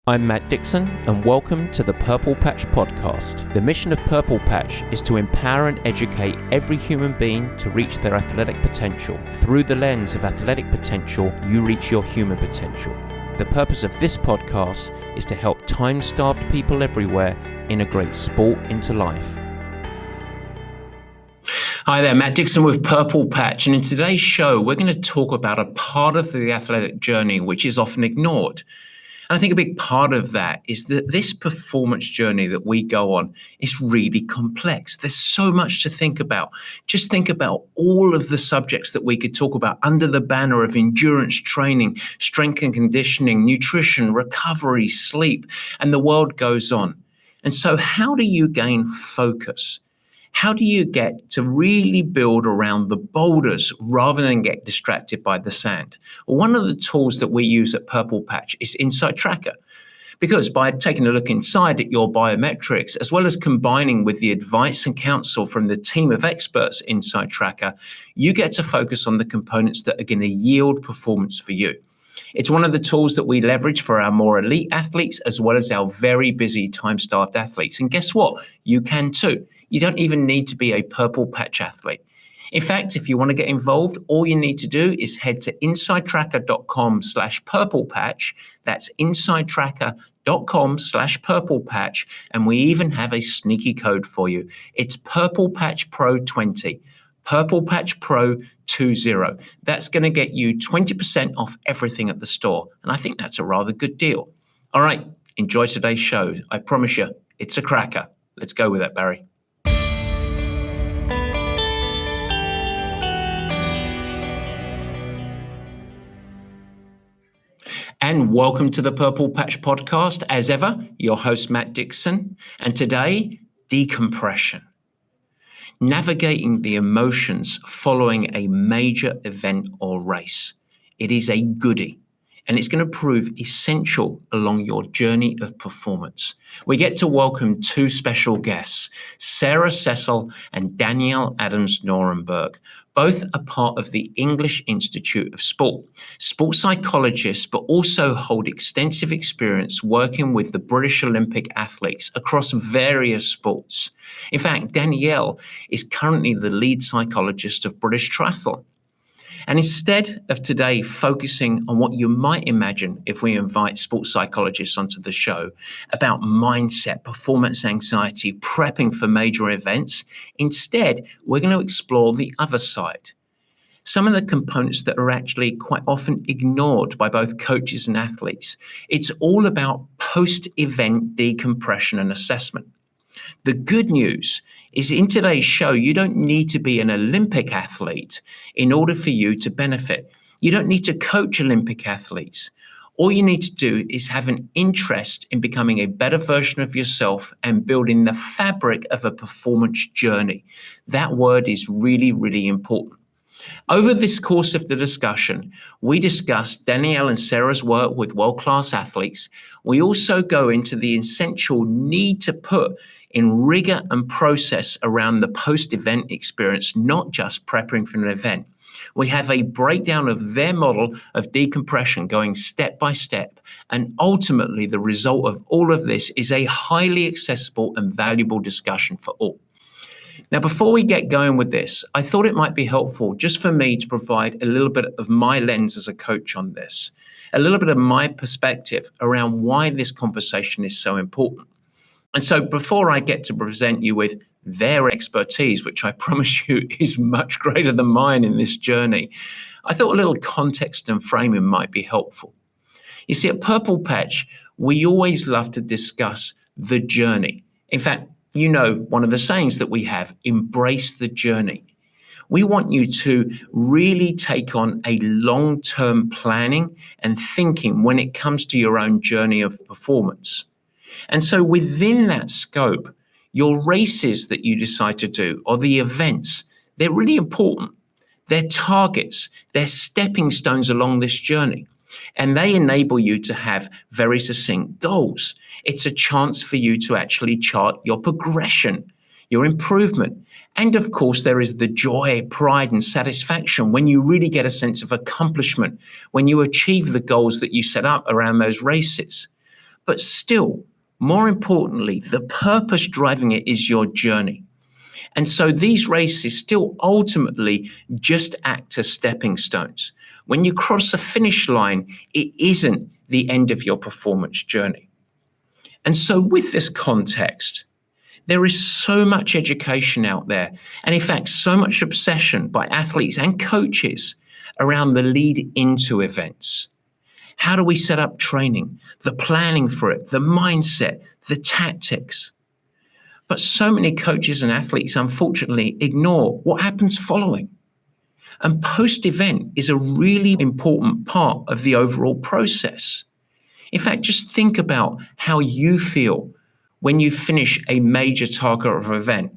I'm Matt Dixon, and welcome to the Purple Patch Podcast. The mission of Purple Patch is to empower and educate every human being to reach their athletic potential. Through the lens of athletic potential, you reach your human potential. The purpose of this podcast is to help time-starved people everywhere integrate sport into life. Hi there, Matt Dixon with Purple Patch, and in today's show, we're going to talk about a part of the athletic journey which is often ignored. And I think a big part of that is that this performance journey that we go on is really complex. There's so much to think about. Just think about all of the subjects that we could talk about under the banner of endurance training, strength and conditioning, nutrition, recovery, sleep, and the world goes on. And so how do you gain focus? How do you get to really build around the boulders rather than get distracted by the sand? Well, one of the tools that we use at Purple Patch is Insight Tracker, because by taking a look inside at your biometrics, as well as combining with the advice and counsel from the team of experts Insight Tracker, you get to focus on the components that are going to yield performance for you. It's one of the tools that we leverage for our more elite athletes, as well as our very busy time-starved athletes. And guess what? You can too. You don't even need to be a Purple Patch athlete. In fact, if you want to get involved, all you need to do is head to insidetracker.com/purplepatch. That's insidetracker.com/purplepatch. And we even have a sneaky code for you. It's Purple Patch Pro 20. Purple Patch Pro 20. That's going to get you 20% off everything at the store. And I think that's a rather good deal. All right, enjoy today's show. I promise you, it's a cracker. Let's go with it, Barry. And welcome to the Purple Patch Podcast. As ever, your host, Matt Dixon. And today, decompression. Navigating the emotions following a major event or race. It is a goodie, and it's going to prove essential along your journey of performance. We get to welcome two special guests, Cecil and Danielle Norenberg. Both are part of the English Institute of Sport, sports psychologists, but also hold extensive experience working with the British Olympic athletes across various sports. In fact, Danielle is currently the lead psychologist of British Triathlon. And instead of today focusing on what you might imagine if we invite sports psychologists onto the show about mindset, performance anxiety, prepping for major events, instead, we're going to explore the other side. Some of the components that are actually quite often ignored by both coaches and athletes. It's all about post-event decompression and assessment. The good news is in today's show, you don't need to be an Olympic athlete in order for you to benefit. You don't need to coach Olympic athletes. All you need to do is have an interest in becoming a better version of yourself and building the fabric of a performance journey. That word is really, really important. Over this course of the discussion, we discussed Danielle and Sarah's work with world-class athletes. We also go into the essential need to put in rigor and process around the post-event experience, not just preparing for an event. We have a breakdown of their model of decompression going step by step. And ultimately, the result of all of this is a highly accessible and valuable discussion for all. Now, before we get going with this, I thought it might be helpful just for me to provide a little bit of my lens as a coach on this, a little bit of my perspective around why this conversation is so important. And so before I get to present you with their expertise, which I promise you is much greater than mine in this journey, I thought a little context and framing might be helpful. You see, at Purple Patch, we always love to discuss the journey. In fact, you know, one of the sayings that we have, embrace the journey. We want you to really take on a long-term planning and thinking when it comes to your own journey of performance. And so within that scope, your races that you decide to do or the events, they're really important. They're targets, they're stepping stones along this journey. And they enable you to have very succinct goals. It's a chance for you to actually chart your progression, your improvement. And of course, there is the joy, pride, and satisfaction when you really get a sense of accomplishment, when you achieve the goals that you set up around those races. But still, more importantly, the purpose driving it is your journey. And so these races still ultimately just act as stepping stones. When you cross a finish line, it isn't the end of your performance journey. And so with this context, there is so much education out there, and in fact, so much obsession by athletes and coaches around the lead into events. How do we set up training, the planning for it, the mindset, the tactics? But so many coaches and athletes, unfortunately, ignore what happens following. And post-event is a really important part of the overall process. In fact, just think about how you feel when you finish a major target or event.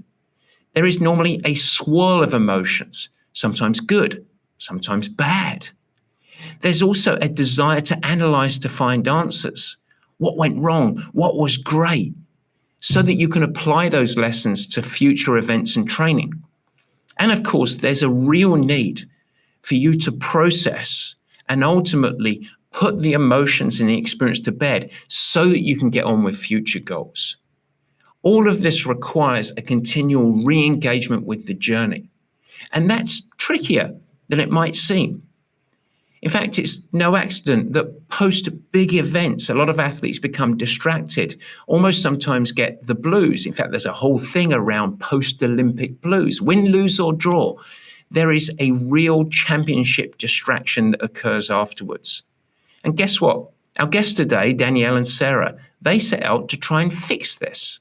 There is normally a swirl of emotions, sometimes good, sometimes bad. There's also a desire to analyze, to find answers. What went wrong? What was great? So that you can apply those lessons to future events and training. And of course, there's a real need for you to process and ultimately put the emotions and the experience to bed so that you can get on with future goals. All of this requires a continual re-engagement with the journey. And that's trickier than it might seem. In fact, it's no accident that post big events, a lot of athletes become distracted, almost sometimes get the blues. In fact, there's a whole thing around post-Olympic blues. Win, lose, or draw, there is a real championship distraction that occurs afterwards. And guess what? Our guests today, Danielle and Sarah, they set out to try and fix this.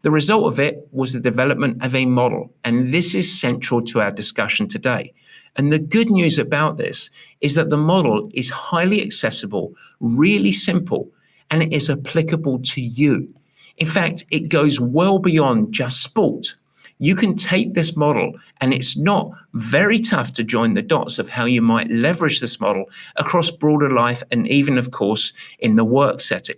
The result of it was the development of a model, and this is central to our discussion today. And the good news about this is that the model is highly accessible, really simple, and it is applicable to you. In fact, it goes well beyond just sport. You can take this model, and it's not very tough to join the dots of how you might leverage this model across broader life and even, of course, in the work setting.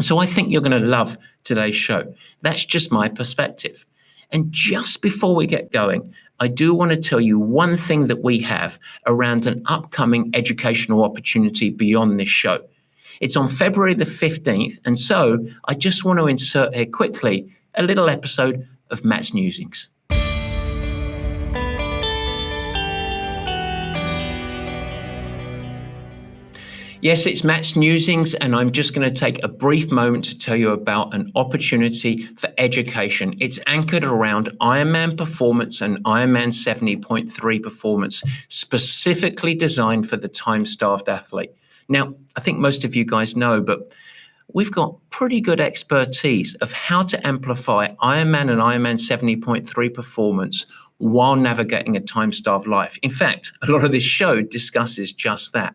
So I think you're going to love today's show. That's just my perspective. And just before we get going, I do want to tell you one thing that we have around an upcoming educational opportunity beyond this show. It's on February the 15th, and so I just want to insert here quickly a little episode of Matt's Musings. Yes, it's Matt's Musings, and I'm just going to take a brief moment to tell you about an opportunity for education. It's anchored around Ironman performance and Ironman 70.3 performance, specifically designed for the time-starved athlete. Now, I think most of you guys know, but we've got pretty good expertise of how to amplify Ironman and Ironman 70.3 performance while navigating a time-starved life. In fact, a lot of this show discusses just that.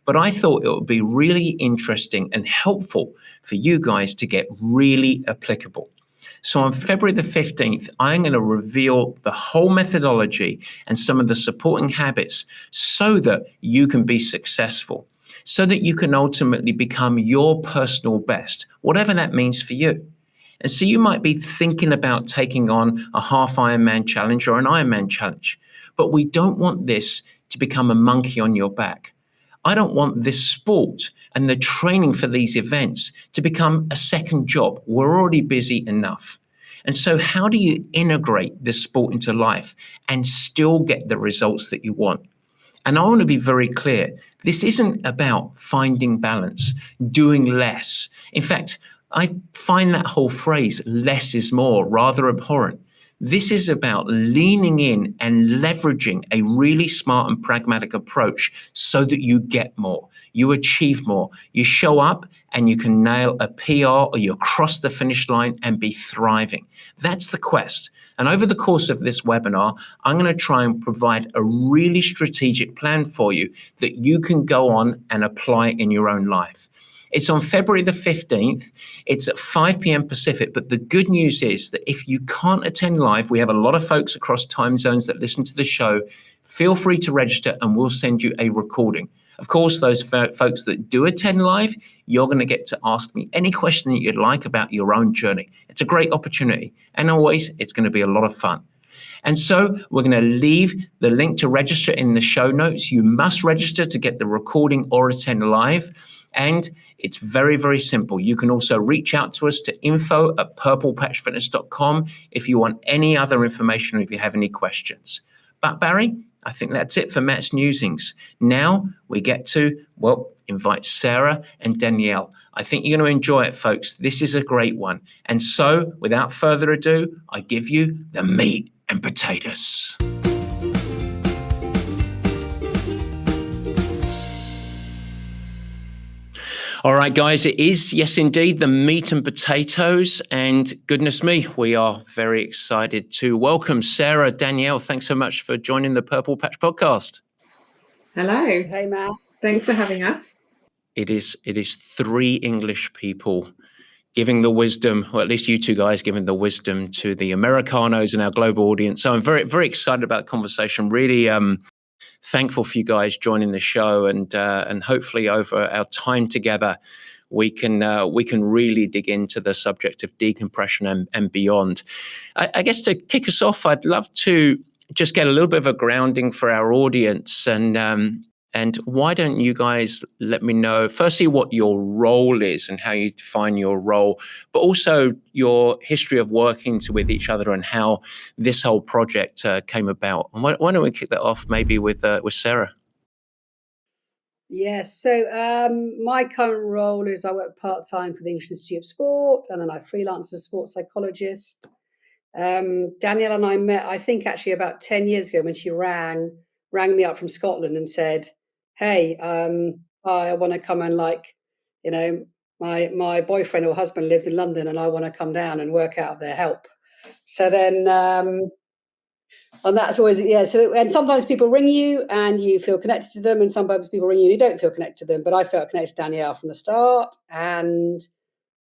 But I thought it would be really interesting and helpful for you guys to get really applicable. So on February the 15th, I'm going to reveal the whole methodology and some of the supporting habits so that you can be successful, so that you can ultimately become your personal best, whatever that means for you. And so you might be thinking about taking on a half Ironman challenge or an Ironman challenge, but we don't want this to become a monkey on your back. I don't want this sport and the training for these events to become a second job. We're already busy enough. And so how do you integrate this sport into life and still get the results that you want? And I want to be very clear. This isn't about finding balance, doing less. In fact, I find that whole phrase, less is more, rather abhorrent. This is about leaning in and leveraging a really smart and pragmatic approach so that you get more, you achieve more, you show up and you can nail a PR or you cross the finish line and be thriving. That's the quest. And over the course of this webinar, I'm going to try and provide a really strategic plan for you that you can go on and apply in your own life. It's on February the 15th. It's at 5 p.m. Pacific. But the good news is that if you can't attend live, we have a lot of folks across time zones that listen to the show. Feel free to register and we'll send you a recording. Of course, those folks that do attend live, you're going to get to ask me any question that you'd like about your own journey. It's a great opportunity. And always, it's going to be a lot of fun. And so we're going to leave the link to register in the show notes. You must register to get the recording or attend live. And it's very, very simple. You can also reach out to us to info@purplepatchfitness.com if you want any other information or if you have any questions. But Barry, I think that's it for Matt's Musings. Now we get to, invite Sarah and Danielle. I think you're going to enjoy it, folks. This is a great one. And so, without further ado, I give you the meat and potatoes. All right, guys, it is, yes, indeed, the meat and potatoes. And goodness me, we are very excited to welcome Sarah, Danielle. Thanks so much for joining the Purple Patch podcast. Hello. Hey, Matt. Thanks for having us. It is three English people giving the wisdom, or at least you two guys giving the wisdom to the Americanos and our global audience. So I'm very, very excited about the conversation. Really thankful for you guys joining the show, and hopefully over our time together, we can really dig into the subject of decompression and beyond. I guess to kick us off, I'd love to just get a little bit of a grounding for our audience, and why don't you guys let me know, firstly, what your role is and how you define your role, but also your history of working with each other and how this whole project came about. And why don't we kick that off maybe with Sarah? Yes, so my current role is I work part-time for the English Institute of Sport, and then I freelance as a sports psychologist. Danielle and I met, I think, actually about 10 years ago when she rang me up from Scotland and said, hey, I want to come and my boyfriend or husband lives in London and I want to come down and work out of their help. So then, and that's always, so, and sometimes people ring you and you feel connected to them, and sometimes people ring you and you don't feel connected to them, but I felt connected to Danielle from the start. And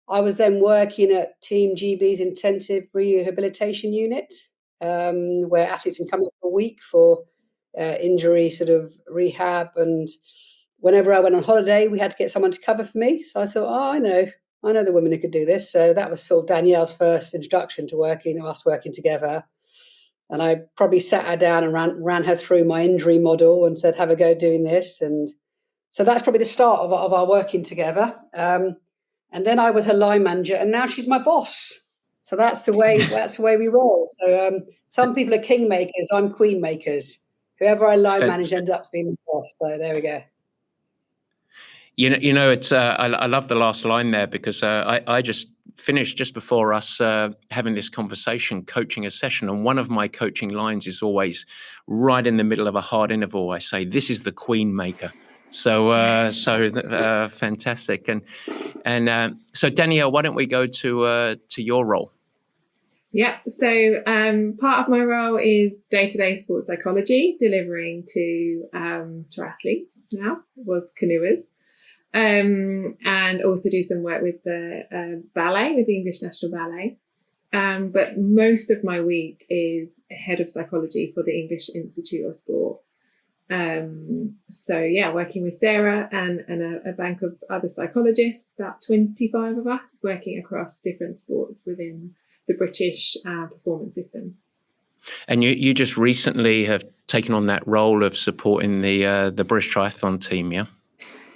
I was then working at Team GB's intensive rehabilitation unit, where athletes can come in for a week for injury sort of rehab. And whenever I went on holiday, we had to get someone to cover for me. So I thought, I know the women who could do this. So that was sort of Danielle's first introduction to us working together. And I probably sat her down and ran her through my injury model and said, have a go doing this. And so that's probably the start of our working together. And then I was her line manager, and now she's my boss. So that's the way we roll. So some people are king makers, I'm queen makers. Whoever I line manage ends up being the boss. So there we go. You know, it's I love the last line there, because I just finished just before us having this conversation, coaching a session, and one of my coaching lines is always right in the middle of a hard interval. I say, "This is the queen maker." So fantastic, and so Danielle, why don't we go to your role? Yeah, so part of my role is day-to-day sports psychology, delivering to athletes now, was canoers, and also do some work with the ballet, with the English National Ballet. But most of my week is head of psychology for the English Institute of Sport. So yeah, working with Sarah and a bank of other psychologists, about 25 of us, working across different sports within the British performance system. And you just recently have taken on that role of supporting the British triathlon team, yeah?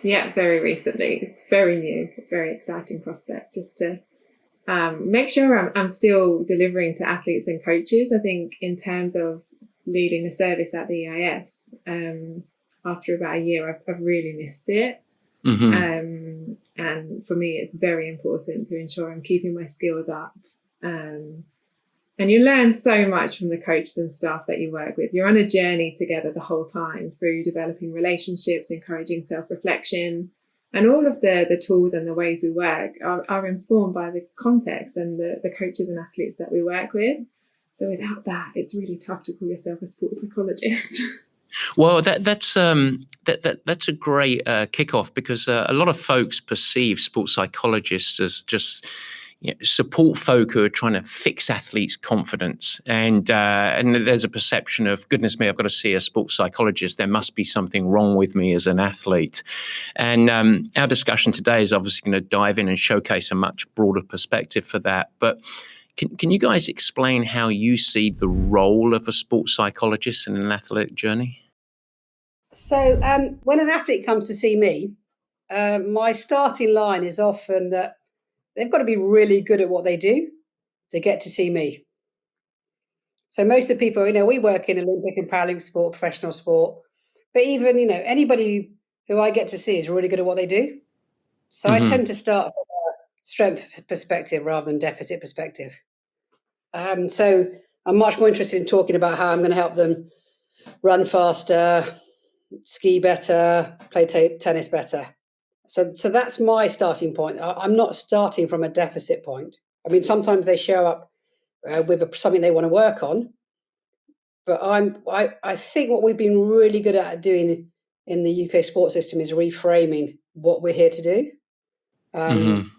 Yeah, very recently. It's very new, very exciting prospect, just to make sure I'm still delivering to athletes and coaches. I think in terms of leading the service at the EIS, after about a year, I've really missed it. Mm-hmm. And for me, it's very important to ensure I'm keeping my skills up. And you learn so much from the coaches and staff that you work with. You're on a journey together the whole time through developing relationships, encouraging self-reflection, and all of the tools and the ways we work are informed by the context and the coaches and athletes that we work with. So without that, it's really tough to call yourself a sports psychologist. Well, that's a great kickoff, because a lot of folks perceive sports psychologists as just support folk who are trying to fix athletes' confidence, and there's a perception of, goodness me, I've got to see a sports psychologist. There must be something wrong with me as an athlete. And our discussion today is obviously going to dive in and showcase a much broader perspective for that. But Can you guys explain how you see the role of a sports psychologist in an athletic journey? So when an athlete comes to see me, my starting line is often that they've got to be really good at what they do to get to see me. So most of the people, we work in Olympic and Paralympic sport, professional sport, but even, anybody who I get to see is really good at what they do. So I tend to start from a strength perspective rather than deficit perspective. So I'm much more interested in talking about how I'm going to help them run faster, ski better, play tennis better. So that's my starting point. I'm not starting from a deficit point. I mean, sometimes they show up with something they want to work on, but I think what we've been really good at doing in the UK sports system is reframing what we're here to do. And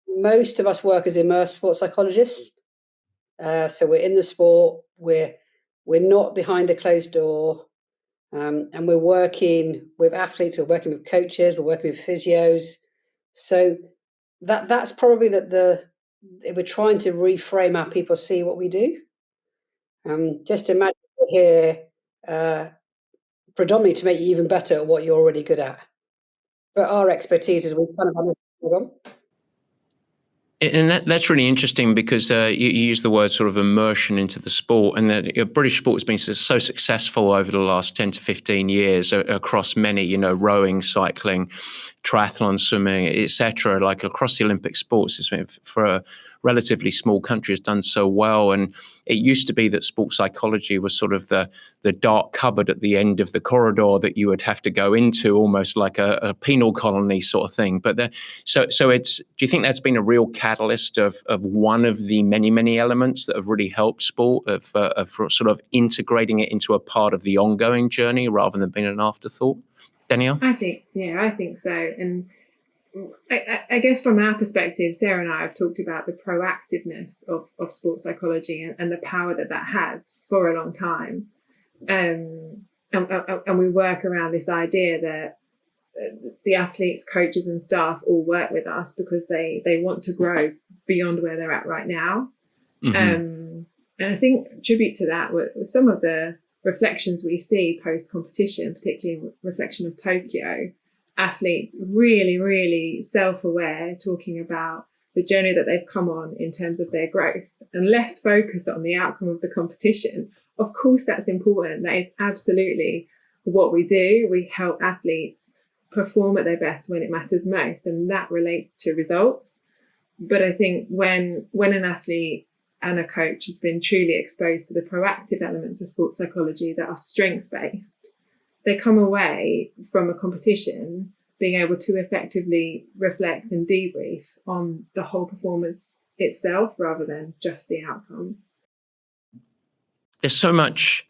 most of us work as immersed sports psychologists. So we're in the sport. We're not behind a closed door. And we're working with athletes, we're working with coaches, we're working with physios. So that's probably we're trying to reframe how people see what we do. Just imagine we're here predominantly to make you even better at what you're already good at. But our expertise is we kind of understand. And that's really interesting because you use the word sort of immersion into the sport, and that British sport has been so successful over the last 10 to 15 years across many, rowing, cycling, triathlon, swimming, etc. Like across the Olympic sports, it's been, for a relatively small country, has done so well. And it used to be that sports psychology was sort of the dark cupboard at the end of the corridor that you would have to go into, almost like a penal colony sort of thing. But so it's. Do you think that's been a real catalyst of one of the many elements that have really helped sport of sort of integrating it into a part of the ongoing journey rather than being an afterthought? Danielle? I think so. And I guess from our perspective, Sarah and I have talked about the proactiveness of sports psychology and the power that has for a long time. And we work around this idea that the athletes, coaches and staff all work with us because they want to grow beyond where they're at right now. And I think tribute to that were some of the reflections we see post-competition, particularly reflection of Tokyo, athletes really, really self-aware, talking about the journey that they've come on in terms of their growth and less focus on the outcome of the competition. Of course, that's important. That is absolutely what we do. We help athletes perform at their best when it matters most, and that relates to results. But I think when an athlete and a coach has been truly exposed to the proactive elements of sports psychology that are strength-based, they come away from a competition being able to effectively reflect and debrief on the whole performance itself rather than just the outcome. There's so much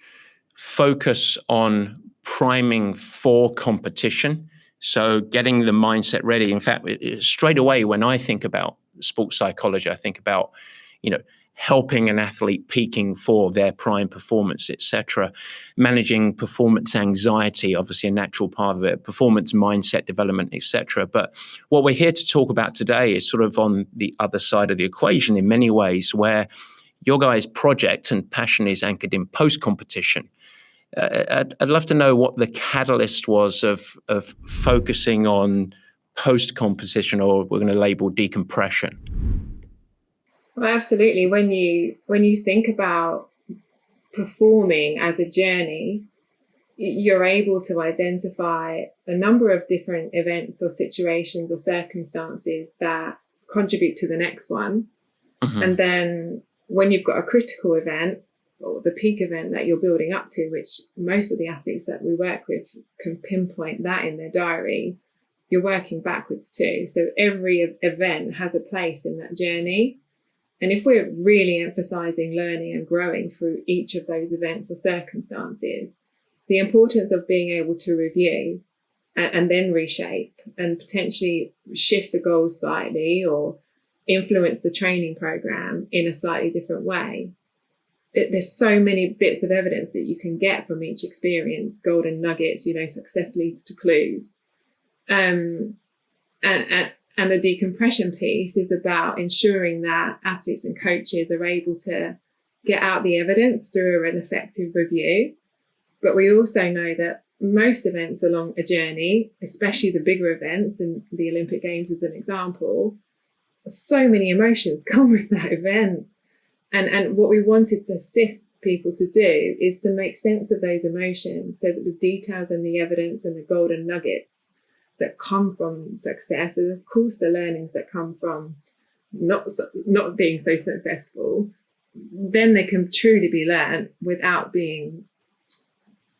focus on priming for competition. So getting the mindset ready. In fact, straight away, when I think about sports psychology, I think about, helping an athlete peaking for their prime performance, etc. Managing performance anxiety, obviously a natural part of it, performance mindset development, etc. But what we're here to talk about today is sort of on the other side of the equation in many ways, where your guys' project and passion is anchored in post-competition. I'd love to know what the catalyst was of focusing on post-competition, or we're going to label decompression. Well, absolutely. When you think about performing as a journey, you're able to identify a number of different events or situations or circumstances that contribute to the next one. And then when you've got a critical event or the peak event that you're building up to, which most of the athletes that we work with can pinpoint that in their diary, you're working backwards too. So every event has a place in that journey. And if we're really emphasizing learning and growing through each of those events or circumstances, the importance of being able to review and then reshape and potentially shift the goals slightly or influence the training program in a slightly different way. There's so many bits of evidence that you can get from each experience, golden nuggets, success leads to clues. And And the decompression piece is about ensuring that athletes and coaches are able to get out the evidence through an effective review. But we also know that most events along a journey, especially the bigger events, and the Olympic Games as an example, so many emotions come with that event. And what we wanted to assist people to do is to make sense of those emotions so that the details and the evidence and the golden nuggets that come from success, and of course the learnings that come from not being so successful, then they can truly be learned without being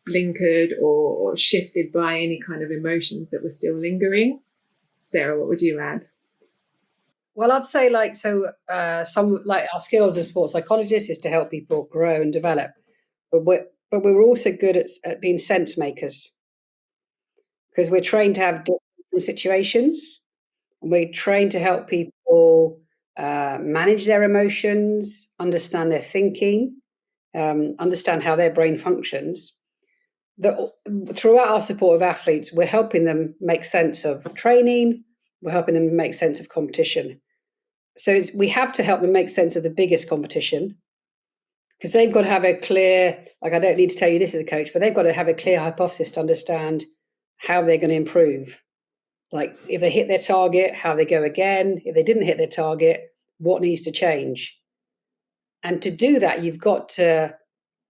blinkered or shifted by any kind of emotions that were still lingering. Sarah, what would you add? Well, I'd say some like our skills as sports psychologists is to help people grow and develop, but we're also good at being sense makers, because we're trained to have different situations, and we're trained to help people manage their emotions, understand their thinking, understand how their brain functions. Throughout our support of athletes, we're helping them make sense of training, we're helping them make sense of competition. So we have to help them make sense of the biggest competition, because they've got to have a clear, like, I don't need to tell you this as a coach, but they've got to have a clear hypothesis to understand how they're going to improve. Like, if they hit their target, how they go again. If they didn't hit their target, what needs to change. And to do that, you've got to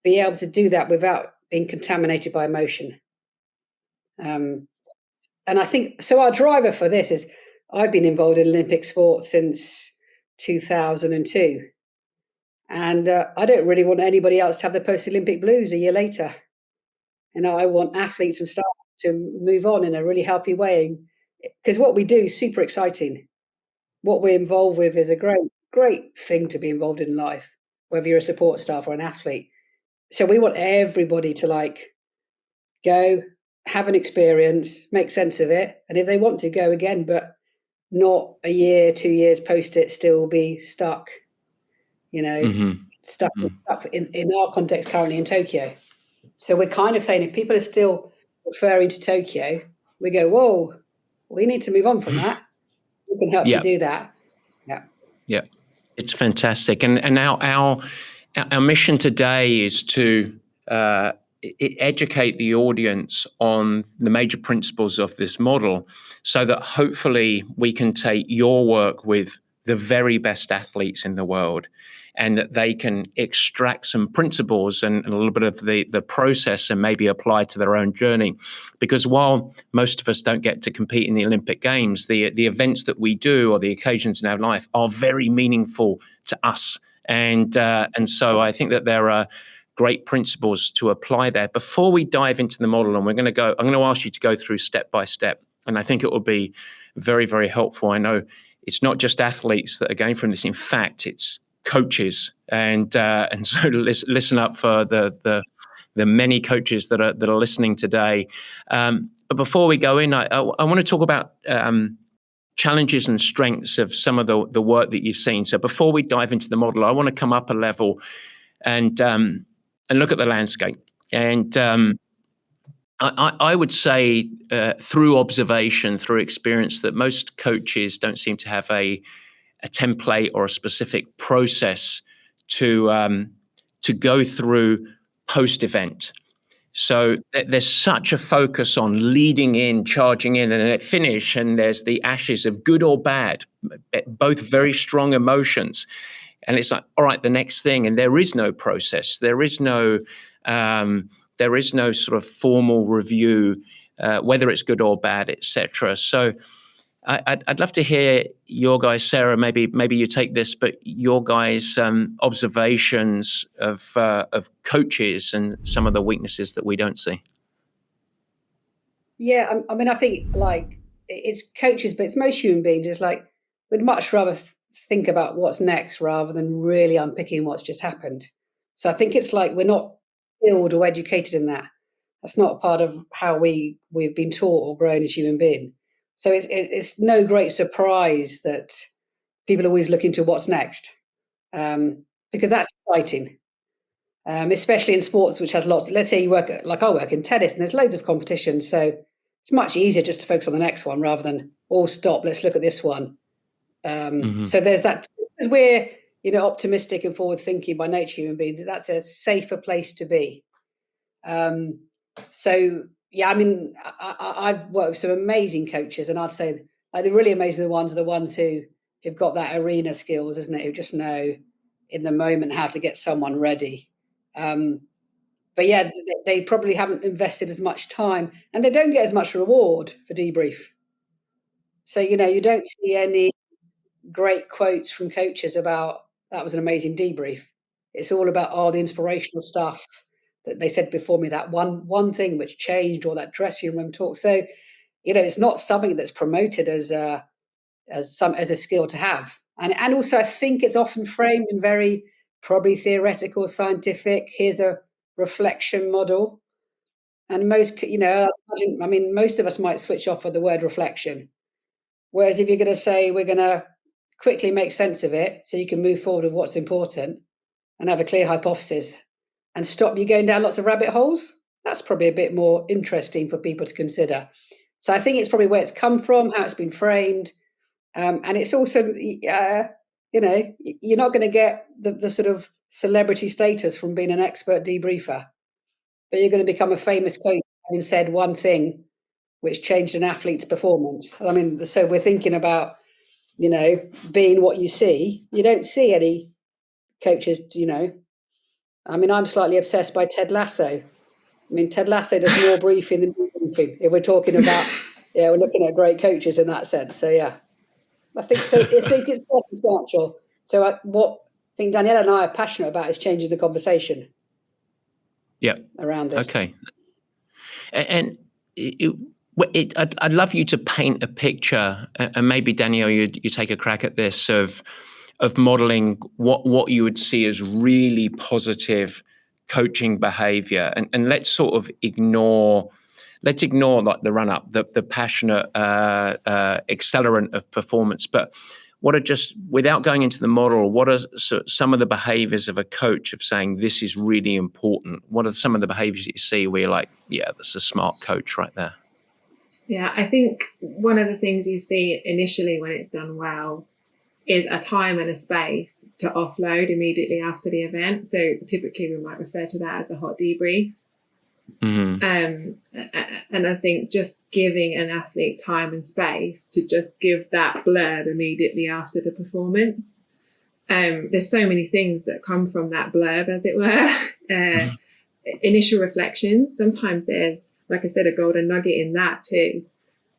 be able to do that without being contaminated by emotion. And I think, so our driver for this is, I've been involved in Olympic sport since 2002. And I don't really want anybody else to have the post-Olympic blues a year later. I want athletes and staff to move on in a really healthy way, because what we do is super exciting. What we're involved with is a great thing to be involved in life, whether you're a support staff or an athlete. So we want everybody to go, have an experience, make sense of it. And if they want to, go again, but not a year, 2 years post it, still be stuck, stuck in our context currently in Tokyo. So we're kind of saying, if people are still referring to Tokyo, we go, whoa, we need to move on from that. We can help you do that. Yeah, it's fantastic. And our mission today is to educate the audience on the major principles of this model, so that hopefully we can take your work with the very best athletes in the world, and that they can extract some principles and a little bit of the process and maybe apply to their own journey. Because while most of us don't get to compete in the Olympic Games, the events that we do, or the occasions in our life, are very meaningful to us. And so I think that there are great principles to apply there. Before we dive into the model, and I'm going to ask you to go through step by step. And I think it will be very, very helpful. I know it's not just athletes that are going from this. In fact, it's coaches. And so listen up for the many coaches that are listening today. But before we go in, I want to talk about challenges and strengths of some of the work that you've seen. So before we dive into the model, I want to come up a level and look at the landscape. And I would say through observation, through experience, that most coaches don't seem to have a template or a specific process to go through post-event. So there's such a focus on leading in, charging in, and then at finish, and there's the ashes of good or bad, both very strong emotions. And it's like, all right, the next thing, and there is no process. There is no sort of formal review, whether it's good or bad, etc. So I'd love to hear your guys, Sarah. Maybe you take this, but your guys' observations of coaches and some of the weaknesses that we don't see. Yeah, I mean, I think it's coaches, but it's most human beings. It's like, we'd much rather think about what's next rather than really unpicking what's just happened. So I think it's like we're not skilled or educated in that. That's not part of how we've been taught or grown as human beings. So it's no great surprise that people are always looking to what's next, because that's exciting, especially in sports which has lots. Let's say you work, like I work in tennis, and there's loads of competition. So it's much easier just to focus on the next one rather than, oh, stop, let's look at this one. So there's that, because we're, optimistic and forward thinking by nature, human beings, that's a safer place to be. So yeah, I mean, I've worked with some amazing coaches, and I'd say like the really amazing ones are the ones who've got that arena skills, isn't it? Who just know in the moment how to get someone ready. But yeah, they probably haven't invested as much time, and they don't get as much reward for debrief. So, you don't see any great quotes from coaches about that was an amazing debrief. It's all about, the inspirational stuff that they said before me, that one thing which changed, or that dressing room talk. So, it's not something that's promoted as a skill to have. And also I think it's often framed in very probably theoretical, scientific, here's a reflection model. And most, most of us might switch off of the word reflection. Whereas if you're going to say we're going to quickly make sense of it so you can move forward with what's important and have a clear hypothesis and stop you going down lots of rabbit holes, that's probably a bit more interesting for people to consider. So I think it's probably where it's come from, how it's been framed. And it's also, you're not going to get the sort of celebrity status from being an expert debriefer, but you're going to become a famous coach having said one thing which changed an athlete's performance. I mean, so we're thinking about, being what you see. You don't see any coaches, I mean, I'm slightly obsessed by Ted Lasso. I mean, Ted Lasso does more briefing than briefing. If we're talking about, we're looking at great coaches in that sense. So, yeah, I think it's circumstantial. So what I think Danielle and I are passionate about is changing the conversation. Yeah. Around this. Okay. And I'd love you to paint a picture, and maybe Danielle, you take a crack at this of modeling what you would see as really positive coaching behavior, and let's sort of ignore like the run up, the passionate accelerant of performance, but what are, just without going into the model, what are some of the behaviors of a coach of saying this is really important? What are some of the behaviors that you see where you're like, yeah, that's a smart coach right there? Yeah, I think one of the things you see initially when it's done well is a time and a space to offload immediately after the event. So typically we might refer to that as a hot debrief. And I think just giving an athlete time and space to just give that blurb immediately after the performance. There's so many things that come from that blurb, as it were. Initial reflections. Sometimes there's, like I said, a golden nugget in that too.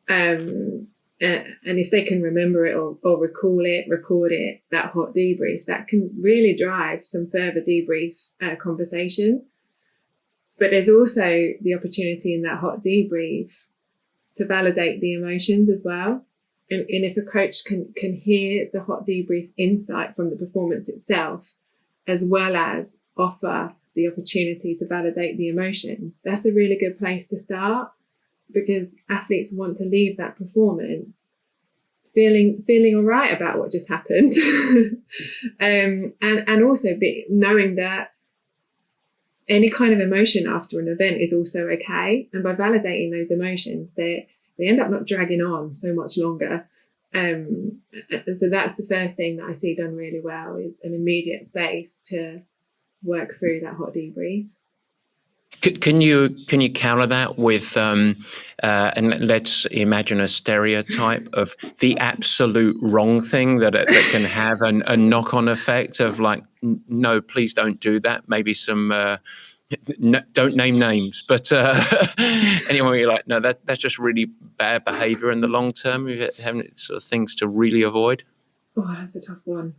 And if they can remember it or recall it, record it, that hot debrief, that can really drive some further debrief conversation. But there's also the opportunity in that hot debrief to validate the emotions as well. And if a coach can hear the hot debrief insight from the performance itself, as well as offer the opportunity to validate the emotions, that's a really good place to start, because athletes want to leave that performance feeling all right about what just happened. And also knowing that any kind of emotion after an event is also okay. And by validating those emotions, they end up not dragging on so much longer. And so that's the first thing that I see done really well, is an immediate space to work through that hot debrief. Can you counter that with and let's imagine a stereotype of the absolute wrong thing that can have a knock-on effect of like, no, please don't do that. Maybe some don't name names, but anyway, you're like, no, that's just really bad behavior in the long term. You have sort of things to really avoid. Oh, that's a tough one.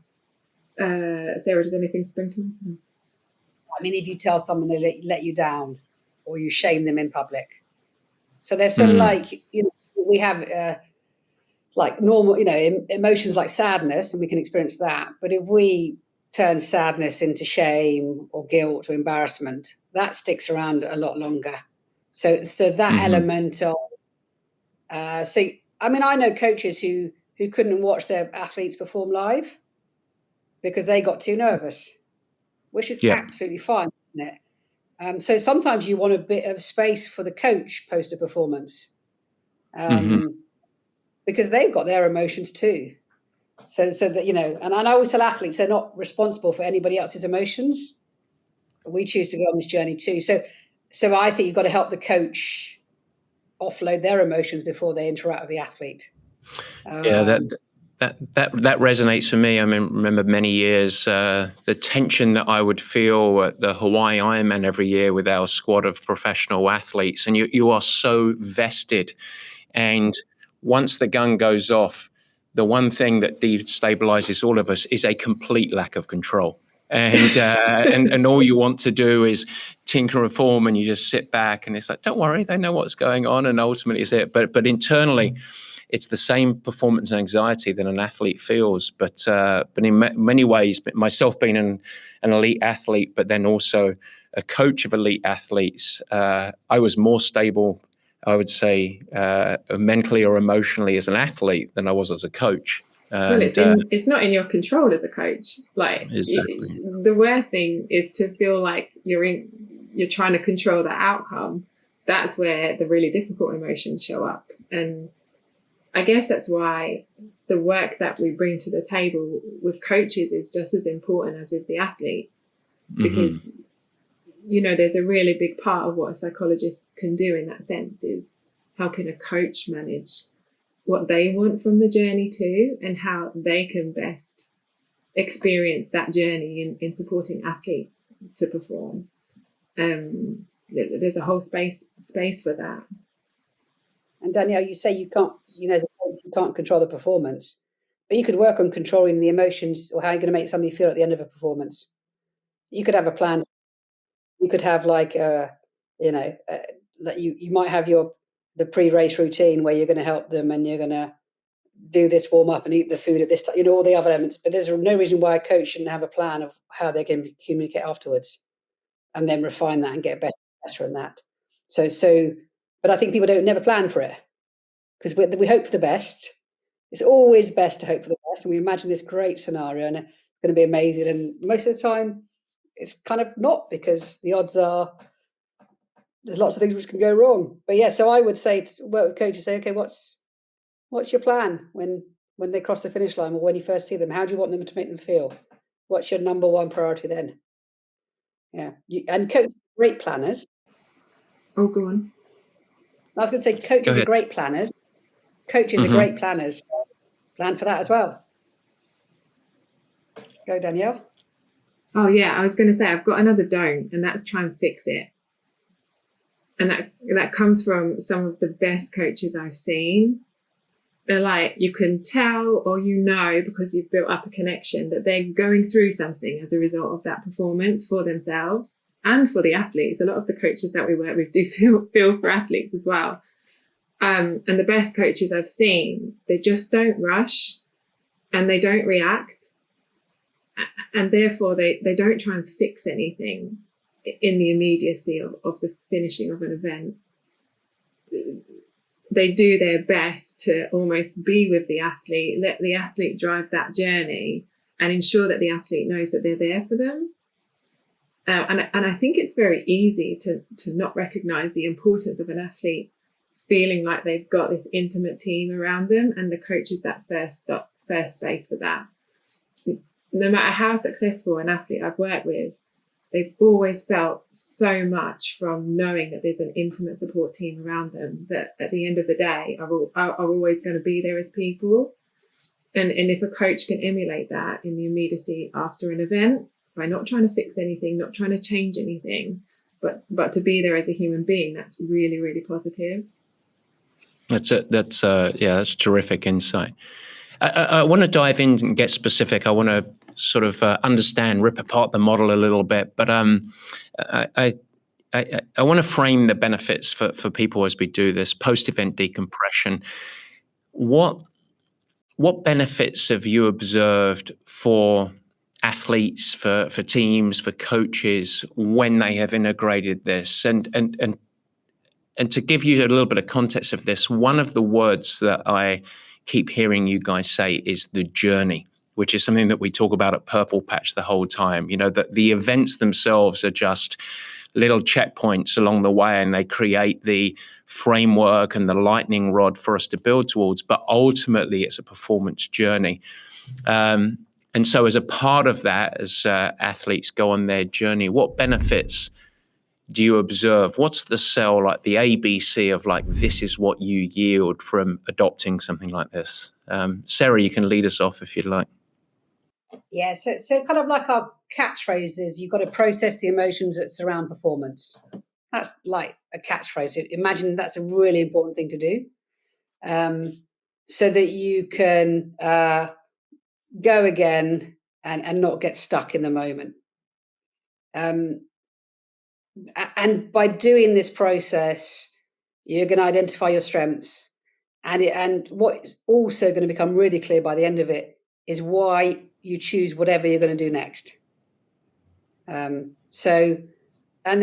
Sarah, does anything spring to mind? I mean, if you tell someone they let you down, or you shame them in public. So there's some we have like normal, emotions like sadness, and we can experience that. But if we turn sadness into shame or guilt or embarrassment, that sticks around a lot longer. So that element of, I know coaches who couldn't watch their athletes perform live because they got too nervous, which is absolutely fine, isn't it? So sometimes you want a bit of space for the coach post a performance. because they've got their emotions too. So that, and I always tell athletes they're not responsible for anybody else's emotions. We choose to go on this journey too. So I think you've got to help the coach offload their emotions before they interact with the athlete. That resonates for me. I mean, remember many years, the tension that I would feel at the Hawaii Ironman every year with our squad of professional athletes. And you are so vested. And once the gun goes off, the one thing that destabilizes all of us is a complete lack of control. And and all you want to do is tinker and reform, and you just sit back and it's like, don't worry, they know what's going on. And ultimately it's it. But internally, it's the same performance anxiety that an athlete feels. But in many ways, myself being an elite athlete, but then also a coach of elite athletes, I was more stable, I would say, mentally or emotionally as an athlete than I was as a coach. Well, it's not in your control as a coach. Like, exactly. The worst thing is to feel like you're trying to control the outcome. That's where the really difficult emotions show up. And I guess that's why the work that we bring to the table with coaches is just as important as with the athletes, because there's a really big part of what a psychologist can do in that sense is helping a coach manage what they want from the journey too, and how they can best experience that journey in supporting athletes to perform. There's a whole space for that. And Danielle, you say you can't, as a coach, you can't control the performance, but you could work on controlling the emotions or how you're going to make somebody feel at the end of a performance. You could have a plan. You could have you might have the pre-race routine where you're going to help them and you're going to do this warm up and eat the food at this time, all the other elements. But there's no reason why a coach shouldn't have a plan of how they can communicate afterwards and then refine that and get better in that. But I think people never plan for it because we hope for the best. It's always best to hope for the best. And we imagine this great scenario and it's going to be amazing. And most of the time it's kind of not, because the odds are there's lots of things which can go wrong. But yeah, so I would say work with coaches, say, okay, what's your plan when they cross the finish line or when you first see them? How do you want them to make them feel? What's your number one priority then? Yeah. And coaches are great planners. Oh, go on. I was going to say coaches are great planners. Coaches are great planners. So plan for that as well. Go, Danielle. Oh, yeah. I was going to say, I've got another don't, and that's try and fix it. And that comes from some of the best coaches I've seen. They're like, you can tell or because you've built up a connection that they're going through something as a result of that performance for themselves and for the athletes. A lot of the coaches that we work with do feel for athletes as well. And the best coaches I've seen, they just don't rush and they don't react. And therefore, they don't try and fix anything in the immediacy of the finishing of an event. They do their best to almost be with the athlete, let the athlete drive that journey and ensure that the athlete knows that they're there for them. And I think it's very easy to not recognize the importance of an athlete feeling like they've got this intimate team around them, and the coach is that first space for that. No matter how successful an athlete I've worked with, they've always felt so much from knowing that there's an intimate support team around them that at the end of the day are always going to be there as people. And if a coach can emulate that in the immediacy after an event, by not trying to fix anything, not trying to change anything, but to be there as a human being, that's really, really positive. That's terrific insight. I want to dive in and get specific. I want to sort of understand, rip apart the model a little bit, but I want to frame the benefits for people as we do this post-event decompression. What benefits have you observed for athletes, for teams, for coaches when they have integrated this? And to give you a little bit of context of this, one of the words that I keep hearing you guys say is the journey, which is something that we talk about at Purple Patch the whole time. That the events themselves are just little checkpoints along the way, and they create the framework and the lightning rod for us to build towards, but ultimately it's a performance journey. And so as a part of that, as athletes go on their journey, what benefits do you observe? What's the cell, like the ABC of like, this is what you yield from adopting something like this? Sarah, you can lead us off if you'd like. Yeah, so kind of like our catchphrase is, you've got to process the emotions that surround performance. That's like a catchphrase. So imagine that's a really important thing to do, so that you can go again and not get stuck in the moment. And by doing this process, you're going to identify your strengths, and what's also going to become really clear by the end of it is why you choose whatever you're going to do next. And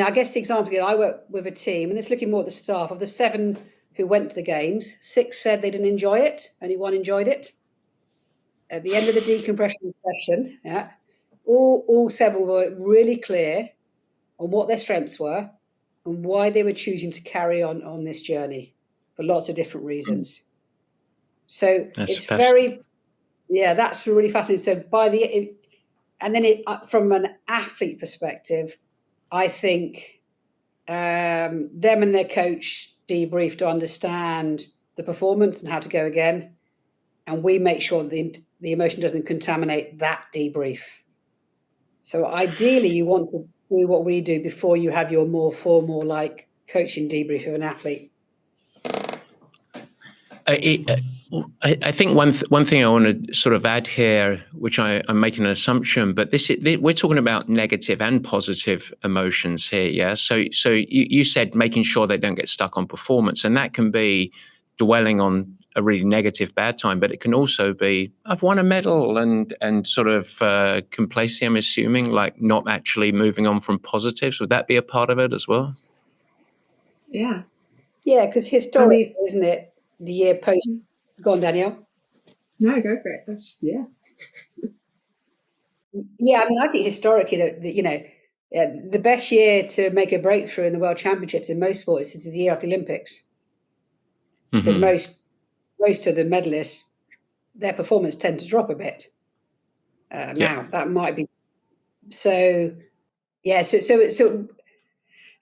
I guess the example again, I work with a team, and it's looking more at the staff. Of the 7 who went to the games, 6 said they didn't enjoy it. Only 1 enjoyed it. At the end of the decompression session, all 7 were really clear on what their strengths were and why they were choosing to carry on this journey for lots of different reasons. So it's that's really fascinating. So from an athlete perspective, I think them and their coach debrief to understand the performance and how to go again, and we make sure the emotion doesn't contaminate that debrief. So ideally, you want to do what we do before you have your more formal, like, coaching debrief of an athlete. I think one thing I want to sort of add here, which I'm making an assumption, but we're talking about negative and positive emotions here, yeah. So you said making sure they don't get stuck on performance, and that can be dwelling on a really negative bad time, but it can also be, I've won a medal, and sort of complacency, I'm assuming, like not actually moving on from positives. Would that be a part of it as well? Yeah, because historically, isn't it? The year post. Go on, Danielle. No, go for it. Yeah, I mean, I think historically that the best year to make a breakthrough in the World Championships in most sports is the year after the Olympics, because most of the medalists, their performance tend to drop a bit. Now that might be so. Yeah, so.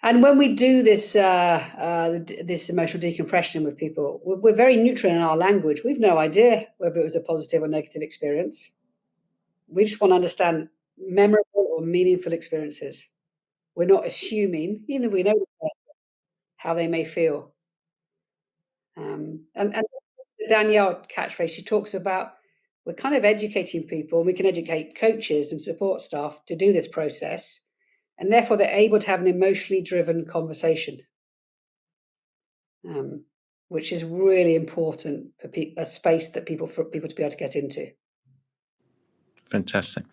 And when we do this this emotional decompression with people, we're very neutral in our language. We've no idea whether it was a positive or negative experience. We just want to understand memorable or meaningful experiences. We're not assuming, even if we know how they may feel. And Danielle catchphrase, she talks about, we're kind of educating people, and we can educate coaches and support staff to do this process. And therefore, they're able to have an emotionally driven conversation, which is really important for a space that for people to be able to get into. Fantastic.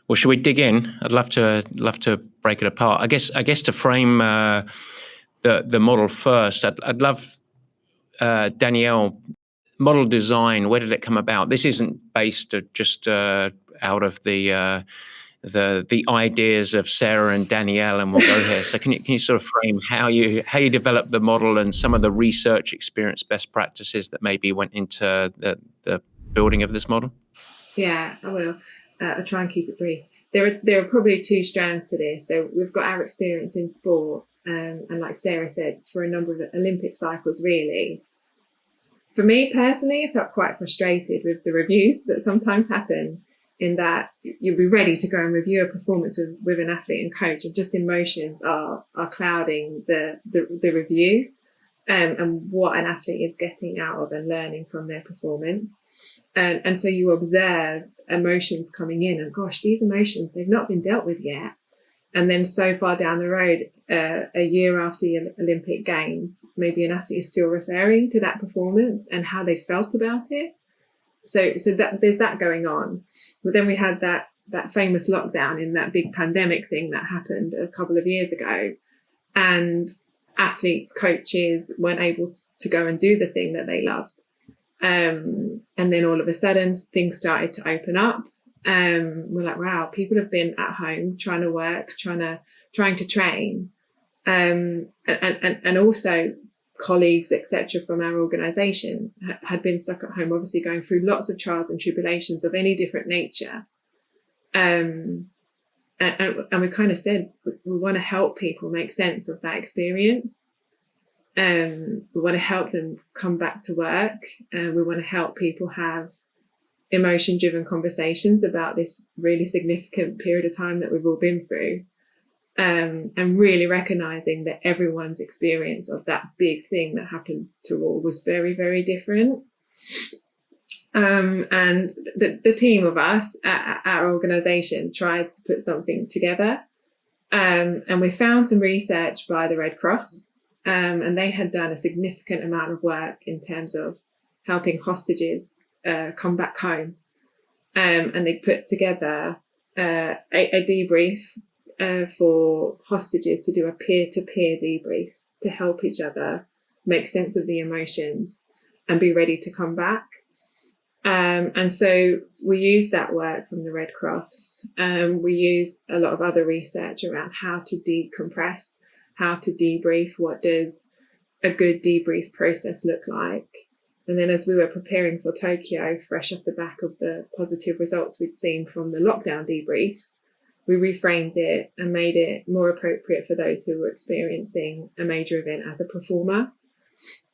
Well, should we dig in? I'd love to break it apart. I guess to frame the model first, I'd love Danielle, model design. Where did it come about? This isn't based just out of the ideas of Sarah and Danielle, and we'll go here. So can you sort of frame how you developed the model and some of the research experience, best practices that maybe went into the building of this model? Yeah, I will. I'll try and keep it brief. There are probably 2 strands to this. So we've got our experience in sport, and like Sarah said, for a number of Olympic cycles, really. For me personally, I felt quite frustrated with the reviews that sometimes happen, in that you'll be ready to go and review a performance with an athlete and coach, and just emotions are clouding the review, and what an athlete is getting out of and learning from their performance. And so you observe emotions coming in, and gosh, these emotions, they've not been dealt with yet. And then so far down the road, a year after the Olympic Games, maybe an athlete is still referring to that performance and how they felt about it. So that there's that going on. But then we had that famous lockdown in that big pandemic thing that happened a couple of years ago, and athletes, coaches weren't able to go and do the thing that they loved. And then all of a sudden things started to open up. We're like, wow, people have been at home trying to work, trying to train. And also colleagues, etc., from our organisation had been stuck at home, obviously going through lots of trials and tribulations of any different nature. And we kind of said we want to help people make sense of that experience. We want to help them come back to work, and we want to help people have emotion-driven conversations about this really significant period of time that we've all been through, and really recognizing that everyone's experience of that big thing that happened to all was very, very different. And the team of us at our organisation tried to put something together, and we found some research by the Red Cross, and they had done a significant amount of work in terms of helping hostages come back home, and they put together a debrief for hostages to do a peer-to-peer debrief to help each other make sense of the emotions and be ready to come back. And so we used that work from the Red Cross. We used a lot of other research around how to decompress, how to debrief, what does a good debrief process look like. And then as we were preparing for Tokyo, fresh off the back of the positive results we'd seen from the lockdown debriefs, we reframed it and made it more appropriate for those who were experiencing a major event as a performer.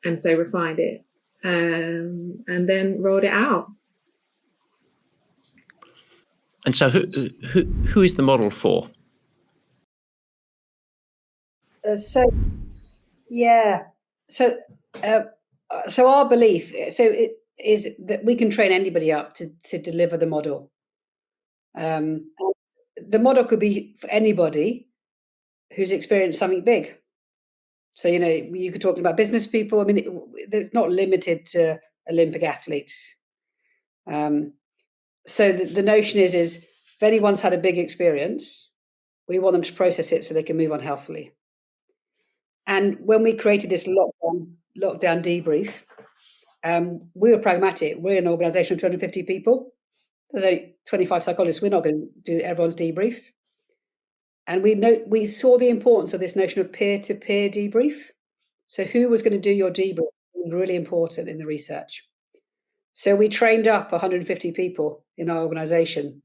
And so refined it. And then rolled it out. And so who is the model for? So our belief, it is that we can train anybody up to deliver the model. And the model could be for anybody who's experienced something big. So, you could talk about business people. I mean, it's not limited to Olympic athletes. So the notion is if anyone's had a big experience, we want them to process it so they can move on healthily. And when we created this lockdown debrief, we were pragmatic. We're an organisation of 250 people. There's only 25 psychologists. We're not going to do everyone's debrief. And we saw the importance of this notion of peer-to-peer debrief. So who was going to do your debrief was really important in the research. So we trained up 150 people in our organisation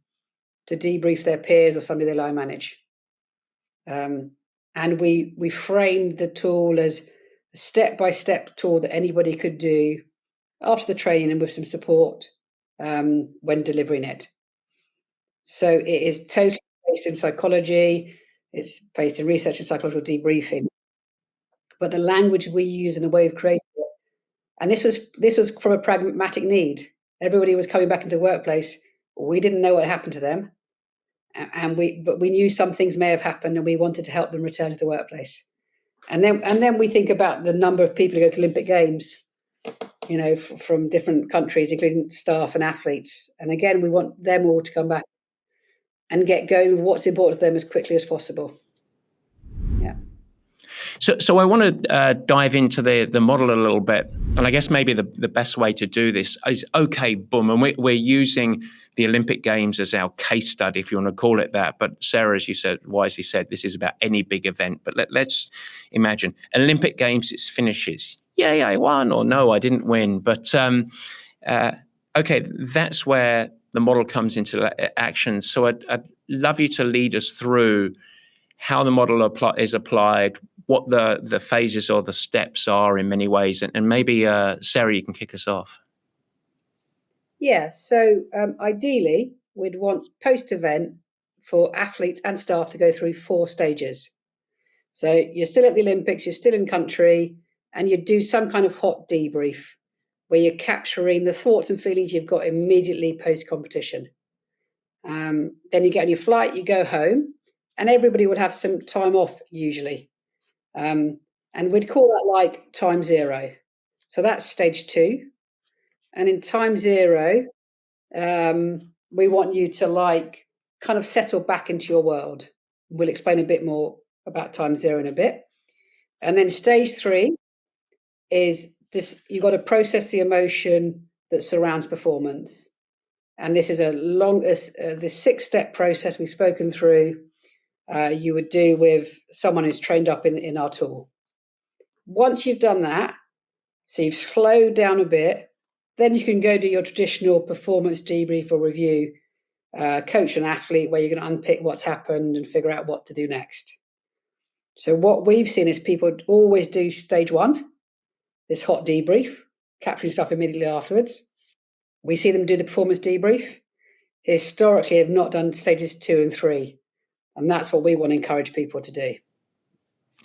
to debrief their peers or somebody they line manage. And we framed the tool as a step-by-step tool that anybody could do after the training and with some support when delivering it. So it is totally based in psychology. It's based in research and psychological debriefing. But the language we use and the way we've created it, and this was from a pragmatic need. Everybody was coming back into the workplace. We didn't know what happened to them, but we knew some things may have happened, and we wanted to help them return to the workplace. And then we think about the number of people who go to Olympic Games, from different countries, including staff and athletes. And again, we want them all to come back and get going with what's important to them as quickly as possible. Yeah. So I want to dive into the model a little bit. And I guess maybe the best way to do this is, okay, boom, and we're using the Olympic Games as our case study, if you want to call it that. But Sarah, as you said, wisely said, this is about any big event. But let's imagine an Olympic Games, it's finishes. Yay, I won, or no, I didn't win. But okay, that's where the model comes into action. So I'd love you to lead us through how the model is applied, what the phases or the steps are in many ways. And maybe, Sarah, you can kick us off. Yeah, so ideally, we'd want post-event for athletes and staff to go through 4 stages. So you're still at the Olympics, you're still in country, and you do some kind of hot debrief where you're capturing the thoughts and feelings you've got immediately post-competition. Then you get on your flight, you go home, and everybody would have some time off usually. And we'd call that like time 0. So that's stage 2. And in time 0, we want you to kind of settle back into your world. We'll explain a bit more about time 0 in a bit. And then stage 3 is this: you've got to process the emotion that surrounds performance. And this is this 6-step process we've spoken through. You would do with someone who's trained up in our tool. once you've done that, so you've slowed down a bit, then you can go do your traditional performance debrief or review, coach an athlete, where you're going to unpick what's happened and figure out what to do next. So what we've seen is people always do stage 1, this hot debrief, capturing stuff immediately afterwards. We see them do the performance debrief. Historically, have not done stages 2 and 3. And that's what we want to encourage people to do.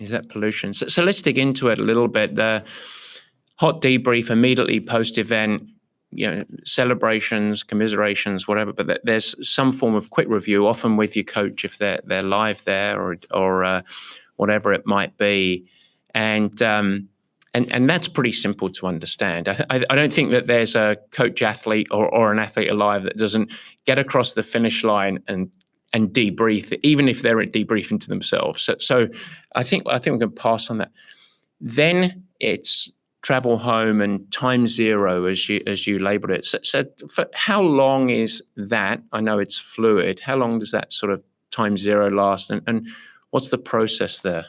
Is that pollution? So let's dig into it a little bit. The hot debrief immediately post-event, celebrations, commiserations, whatever, but there's some form of quick review, often with your coach if they're live there or whatever it might be. And that's pretty simple to understand. I don't think that there's a coach athlete or an athlete alive that doesn't get across the finish line and debrief, even if they're debriefing to themselves. So I think we can pass on that. Then it's travel home and time zero, as you labeled it. So for how long is that? I know it's fluid. How long does that sort of time zero last, and what's the process there?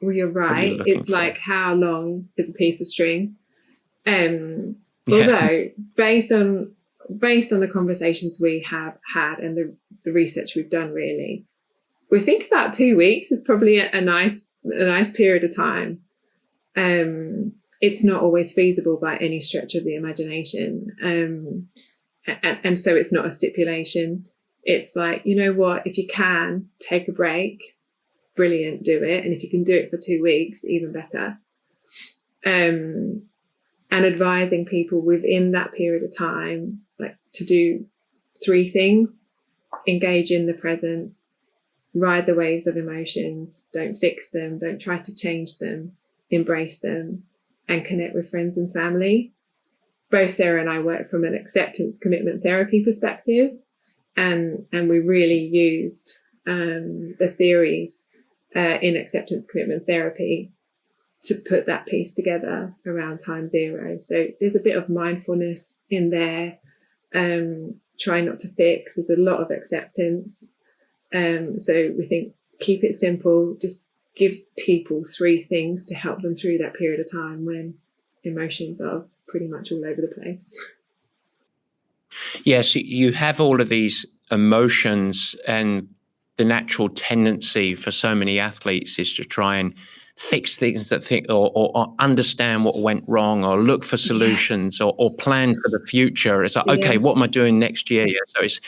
Well, you're right. It's like, how long is a piece of string? Although based on the conversations we have had and the research we've done, really, we think about 2 weeks is probably a nice period of time. It's not always feasible by any stretch of the imagination. And so it's not a stipulation. It's like, you know what, if you can take a break, brilliant, do it. And if you can do it for 2 weeks, even better. And advising people within that period of time, like, to do 3 things: engage in the present, ride the waves of emotions, don't fix them, don't try to change them, embrace them, and connect with friends and family. Both Sarah and I work from an acceptance commitment therapy perspective, and we really used the theories in acceptance commitment therapy to put that piece together around time zero. So there's a bit of mindfulness in there, try not to fix. There's a lot of acceptance. So we think, keep it simple, just give people 3 things to help them through that period of time when emotions are pretty much all over the place. Yes, you have all of these emotions, and the natural tendency for so many athletes is to try and fix things that or understand what went wrong, or look for solutions, or plan for the future. It's like, okay, what am I doing next year? Yeah, so it's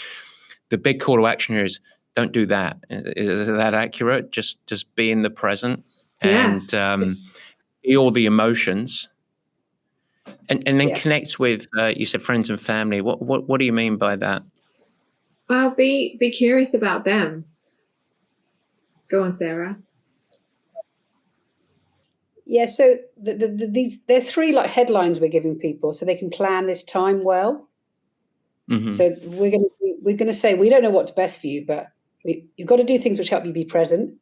the big call to action here is, don't do that. Is that accurate? Just be in the present and feel the emotions, and then connect with. You said friends and family. What do you mean by that? Well, be curious about them. Go on, Sarah. Yeah, so there are 3 like headlines we're giving people so they can plan this time well. Mm-hmm. So we're going to say, we don't know what's best for you, but you've got to do things which help you be present.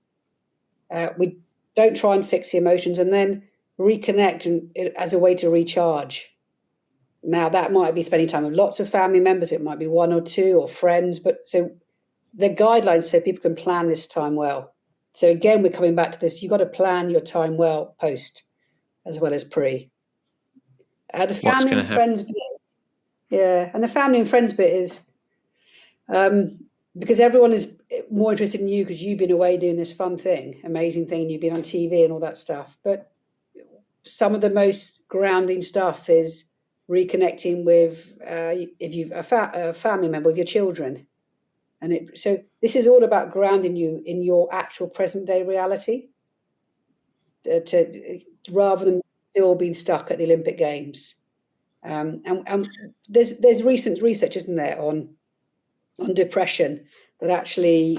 We don't try and fix the emotions, and then reconnect as a way to recharge. Now, that might be spending time with lots of family members. It might be 1 or 2 or friends. But so the guidelines so people can plan this time well. So again, we're coming back to this. You've got to plan your time well post as well as pre. The family and friends bit. Yeah, and the family and friends bit is because everyone is more interested in you because you've been away doing this fun thing, amazing thing, and you've been on TV and all that stuff. But some of the most grounding stuff is reconnecting with if you've a family member, with your children. And so this is all about grounding you in your actual present day reality, rather than still being stuck at the Olympic Games. And there's recent research, isn't there, on depression, that actually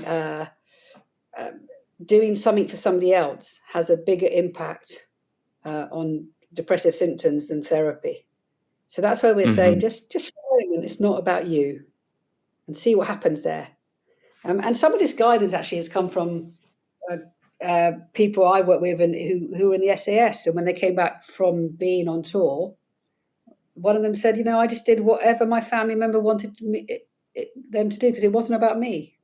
doing something for somebody else has a bigger impact on depressive symptoms than therapy. So that's why we're saying just follow it, and it's not about you, and see what happens there. And some of this guidance actually has come from people I work with and who were in the SAS. And when they came back from being on tour, one of them said, I just did whatever my family member wanted them to do because it wasn't about me.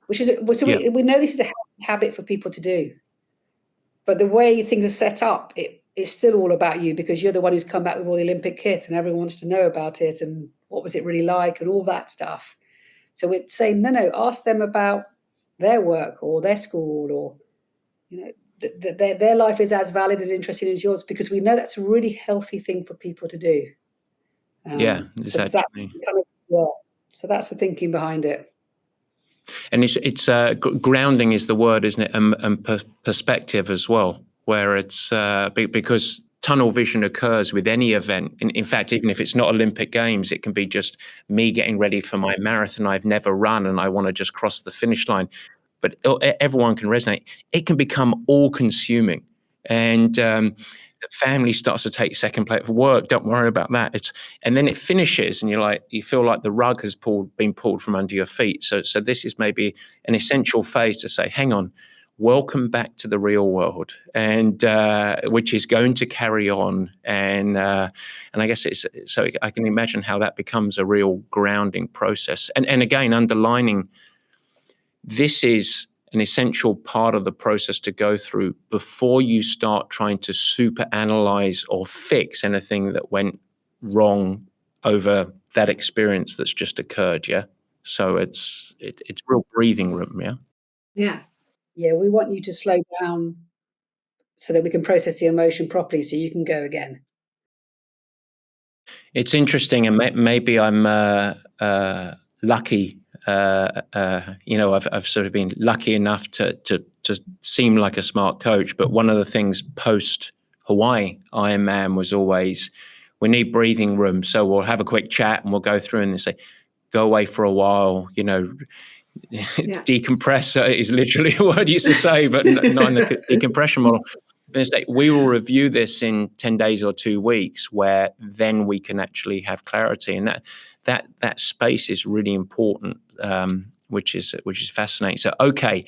We know this is a habit for people to do. But the way things are set up, it's still all about you, because you're the one who's come back with all the Olympic kit and everyone wants to know about it and what was it really like and all that stuff. So we're saying, no, ask them about their work or their school, or, their life is as valid and interesting as yours, because we know that's a really healthy thing for people to do. Yeah, So exactly. So that's the thinking behind it. And it's grounding is the word, isn't it? And perspective as well, where it's because tunnel vision occurs with any event. In fact, even if it's not Olympic Games, it can be just me getting ready for my marathon I've never run and I want to just cross the finish line. But everyone can resonate. It can become all-consuming, and family starts to take second place for work. Don't worry about that. And then it finishes, and you feel like the rug has been pulled from under your feet. So this is maybe an essential phase to say, hang on, welcome back to the real world, and which is going to carry on. And I guess so I can imagine how that becomes a real grounding process. And again, underlining, this is an essential part of the process to go through before you start trying to super analyze or fix anything that went wrong over that experience that's just occurred. Yeah. So it's real breathing room. Yeah. Yeah. Yeah. We want you to slow down so that we can process the emotion properly, so you can go again. It's interesting, and maybe I'm lucky. I've sort of been lucky enough to seem like a smart coach. But one of the things post Hawaii Ironman was always, we need breathing room. So we'll have a quick chat and we'll go through and they say, go away for a while, Yeah. Decompress is literally a word you used to say, but not in the decompression model. We will review this in 10 days or 2 weeks, where then we can actually have clarity. And that space is really important, which is fascinating. So, okay,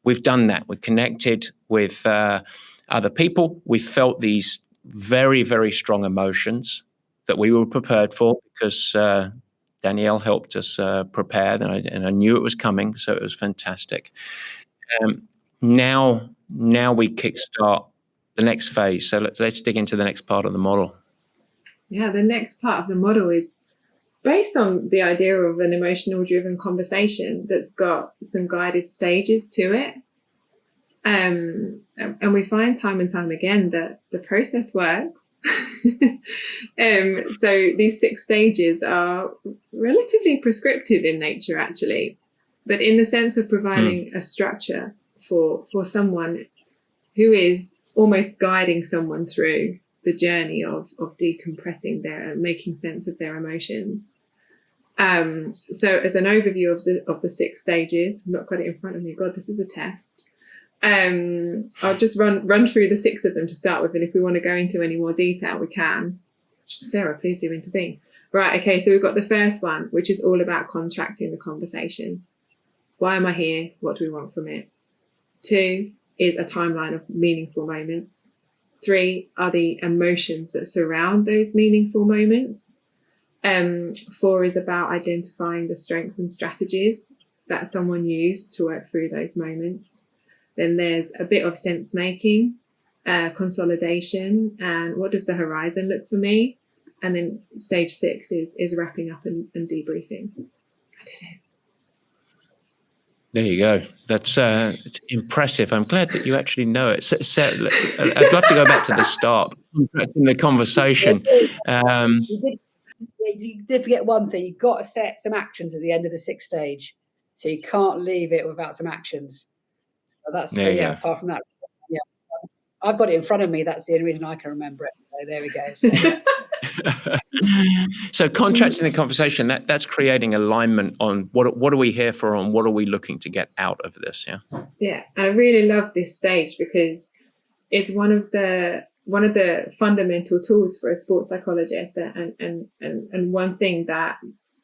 we've done that. We're connected with other people. We felt these very, very strong emotions that we were prepared for, because Danielle helped us prepare, and I knew it was coming, so it was fantastic. Now we kickstart the next phase. So let's dig into the next part of the model. Yeah, the next part of the model is based on the idea of an emotional driven conversation that's got some guided stages to it. And we find time and time again that the process works. So these 6 stages are relatively prescriptive in nature, actually, but in the sense of providing a structure for someone who is almost guiding someone through the journey of decompressing making sense of their emotions. So as an overview of the 6 stages, I've not got it in front of me. God, this is a test. I'll just run through the 6 of them to start with, and if we want to go into any more detail, we can. Sarah, please do intervene. Right, okay, so we've got the first one, which is all about contracting the conversation. Why am I here? What do we want from it? 2 is a timeline of meaningful moments. 3 are the emotions that surround those meaningful moments. 4 is about identifying the strengths and strategies that someone used to work through those moments. Then there's a bit of sense making, consolidation, and what does the horizon look for me? And then stage 6 is wrapping up and debriefing. I did it. There you go. That's it's impressive. I'm glad that you actually know it. So, I'd love to go back to the start in the conversation. You did forget one thing. You've got to set some actions at the end of the 6th stage, so you can't leave it without some actions. So that's apart from that, I've got it in front of me. That's the only reason I can remember it. So there we go. So contracting the conversation, that's creating alignment on what are we here for, and what are we looking to get out of this. Yeah, and I really love this stage because it's one of the fundamental tools for a sports psychologist, and one thing that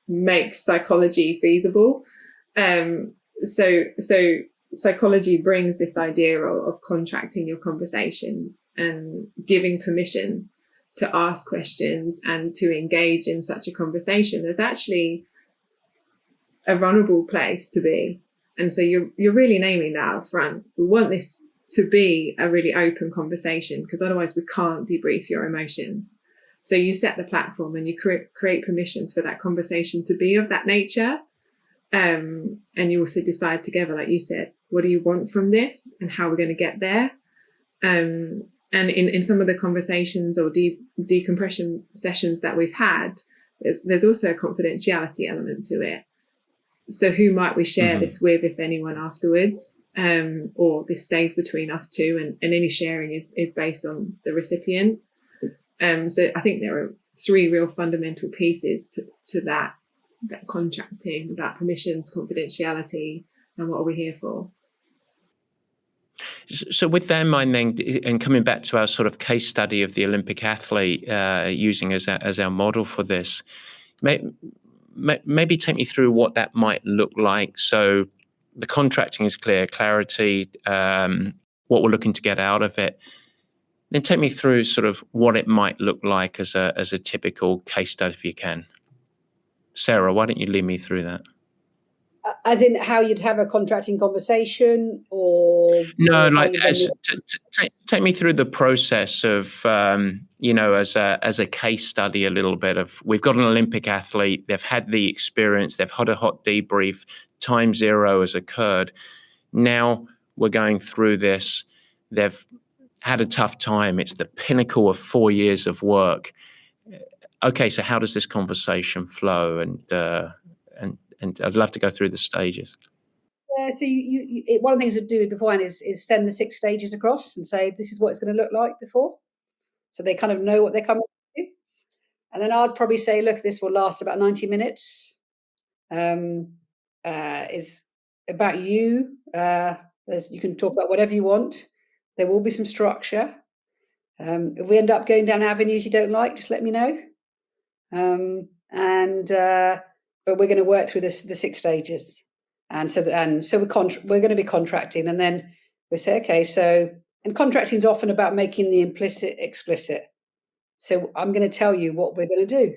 makes psychology feasible. So psychology brings this idea of contracting your conversations and giving permission to ask questions and to engage in such a conversation. There's actually a vulnerable place to be. And so you're really naming that up front. We want this to be a really open conversation, because otherwise we can't debrief your emotions. So you set the platform and you create permissions for that conversation to be of that nature. And you also decide together, like you said, what do you want from this and how we're going to get there. And in some of the conversations or decompression sessions that we've had, there's also a confidentiality element to it. So who might we share this with, if anyone, afterwards? Or this stays between us two, and any sharing is based on the recipient. So I think there are 3 real fundamental pieces to that contracting, about permissions, confidentiality, and what are we here for. So with that in mind then, and coming back to our sort of case study of the Olympic athlete, using as our model for this, maybe take me through what that might look like. So the contracting is clear, clarity, what we're looking to get out of it. Then take me through sort of what it might look like as a typical case study, if you can. Sarah, why don't you lead me through that? As in how you'd have a contracting conversation, or no, like take me through the process of as a case study, a little bit of, we've got an Olympic athlete, they've had the experience, they've had a hot debrief, time 0 has occurred. Now we're going through this, they've had a tough time, it's the pinnacle of 4 years of work. Okay, so how does this conversation flow? And I'd love to go through the stages. Yeah, so one of the things we'd do beforehand is send the 6 stages across and say, this is what it's going to look like before. So they kind of know what they're coming to. And then I'd probably say, look, this will last about 90 minutes. It's about you. You can talk about whatever you want. There will be some structure. If we end up going down avenues you don't like, just let me know. But we're going to work through the 6 stages, and so we're going to be contracting, and then we say, okay, so, and contracting is often about making the implicit explicit. So I'm going to tell you what we're going to do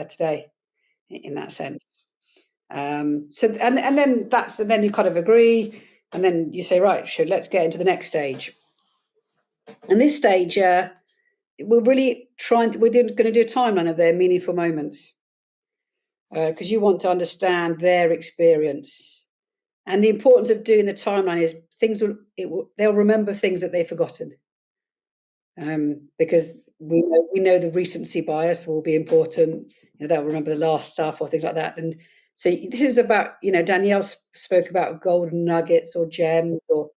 today, in that sense. And then you kind of agree, and then you say, right, sure, let's get into the next stage. And this stage, we're really going to do a timeline of their meaningful moments. Because you want to understand their experience, and the importance of doing the timeline is they'll remember things that they've forgotten, because we know the recency bias will be important. They'll remember the last stuff or things like that. And so this is about, Danielle spoke about golden nuggets or gems, or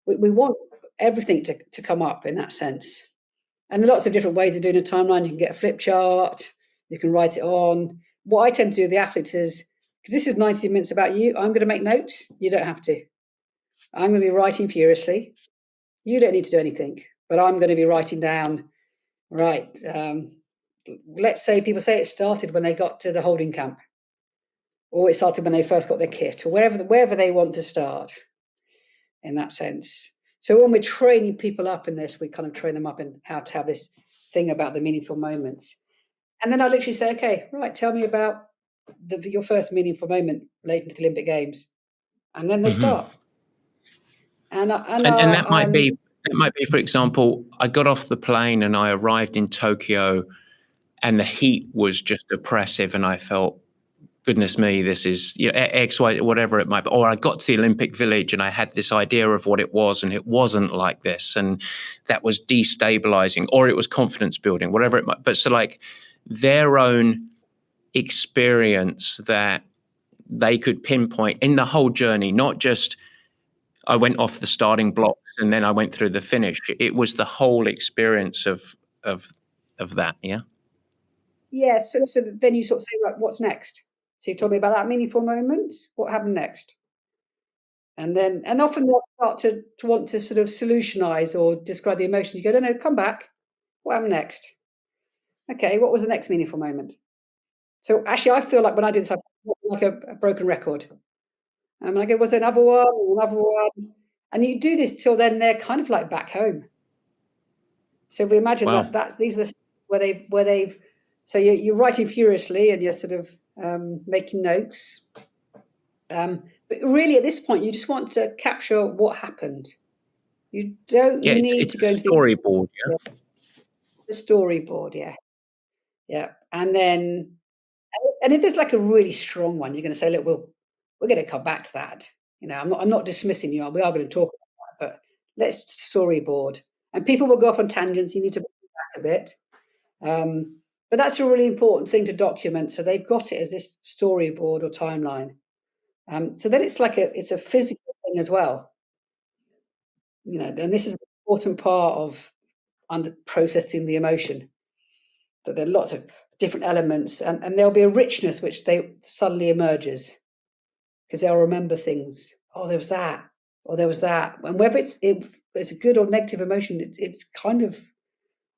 we want everything to come up in that sense. And lots of different ways of doing a timeline. You can get a flip chart, you can write it on. What I tend to do with the athletes is, because this is 90 minutes about you, I'm going to make notes. You don't have to. I'm going to be writing furiously. You don't need to do anything, but I'm going to be writing down, right. Let's say people say it started when they got to the holding camp, or it started when they first got their kit, or wherever they want to start in that sense. So when we're training people up in this, we kind of train them up in how to have this thing about the meaningful moments. And then I literally say, okay, right, tell me about your first meaningful moment relating to the Olympic Games. And then they start. And that might be, for example, I got off the plane and I arrived in Tokyo and the heat was just oppressive, and I felt, goodness me, this is X, Y, whatever it might be. Or I got to the Olympic Village and I had this idea of what it was, and it wasn't like this, and that was destabilizing, or it was confidence building, whatever it might be. But so like their own experience that they could pinpoint in the whole journey, not just I went off the starting blocks and then I went through the finish. It was the whole experience of that. Yeah. Yeah. So then you sort of say, right, what's next? So you told me about that meaningful moment. What happened next? And often they'll start to want to sort of solutionize or describe the emotion. You go, no, come back. What happened next? Okay, what was the next meaningful moment? So actually, I feel like when I do this, I feel like a broken record. And I go, was there another one? And you do this till then they're kind of like back home. So if we imagine these are the where they've. So you're writing furiously and you're sort of making notes. But really, at this point, you just want to capture what happened. You don't Yeah, need it's to a go into storyboard, the storyboard, yeah. And then, and if there's like a really strong one, you're going to say, look, we're going to come back to that. I'm not dismissing you. We are going to talk about that, but let's storyboard. And people will go off on tangents. You need to bring it back a bit. But that's a really important thing to document. So they've got it as this storyboard or timeline. So then it's like it's a physical thing as well. And this is an important part of processing the emotion. That there are lots of different elements, and there'll be a richness which they suddenly emerges because they'll remember things. Oh, there was that, or there was that, and whether it's a good or negative emotion, it's kind of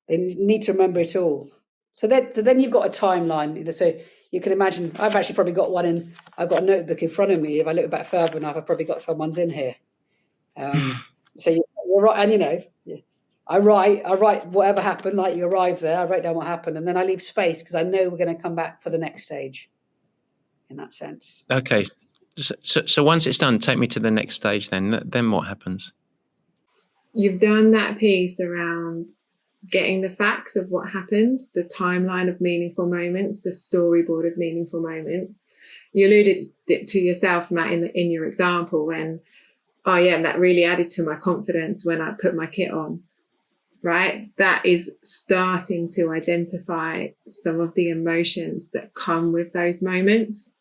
they need to remember it all. So then you've got a timeline. So you can imagine. I've actually probably got one in. I've got a notebook in front of me. If I look back further enough, I've probably got someone's in here. So you're right, and I write whatever happened, like you arrive there, I write down what happened, and then I leave space because I know we're going to come back for the next stage in that sense. Okay. So once it's done, take me to the next stage then. Then what happens? You've done that piece around getting the facts of what happened, the timeline of meaningful moments, the storyboard of meaningful moments. You alluded to yourself, Matt, in your example when, and that really added to my confidence when I put my kit on. Right? That is starting to identify some of the emotions that come with those moments.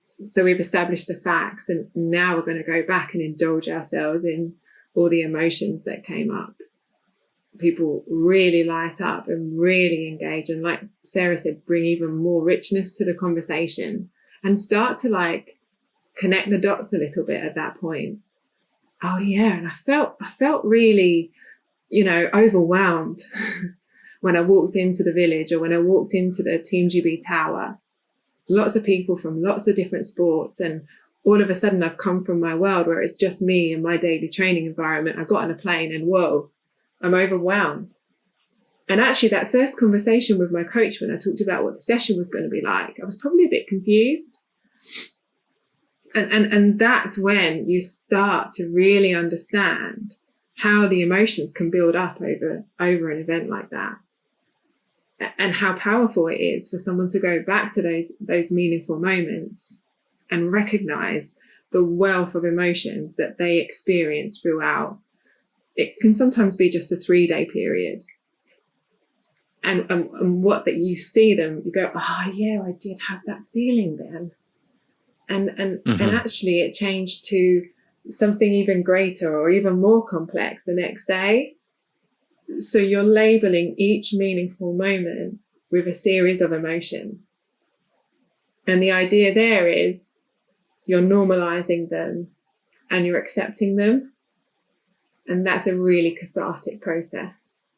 So we've established the facts, and now we're going to go back and indulge ourselves in all the emotions that came up. People really light up and really engage. And like Sarah said, bring even more richness to the conversation and start to connect the dots a little bit at that point. Oh yeah. And I felt really, overwhelmed when I walked into the village or when I walked into the Team GB tower. Lots of people from lots of different sports, and all of a sudden I've come from my world where it's just me and my daily training environment. I got on a plane and whoa, I'm overwhelmed. And actually that first conversation with my coach when I talked about what the session was going to be like, I was probably a bit confused. And that's when you start to really understand how the emotions can build up over an event like that, and how powerful it is for someone to go back to those meaningful moments and recognize the wealth of emotions that they experience throughout. It can sometimes be just a 3-day period. And what that you see them, you go, oh yeah, I did have that feeling then. And actually it changed to something even greater or even more complex the next day. So you're labeling each meaningful moment with a series of emotions. And the idea there is you're normalizing them and you're accepting them. And that's a really cathartic process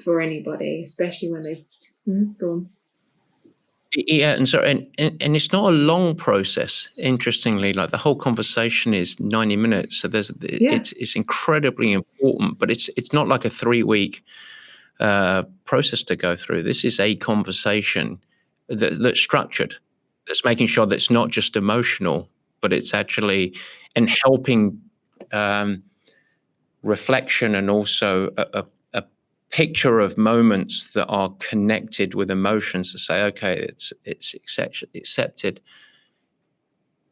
for anybody, especially when they've gone. Yeah, and it's not a long process. Interestingly, like the whole conversation is 90 minutes, so it's incredibly important. But it's not like a 3-week process to go through. This is a conversation that's structured. That's making sure that it's not just emotional, but it's actually and helping reflection and also a picture of moments that are connected with emotions to say, okay, it's accepted.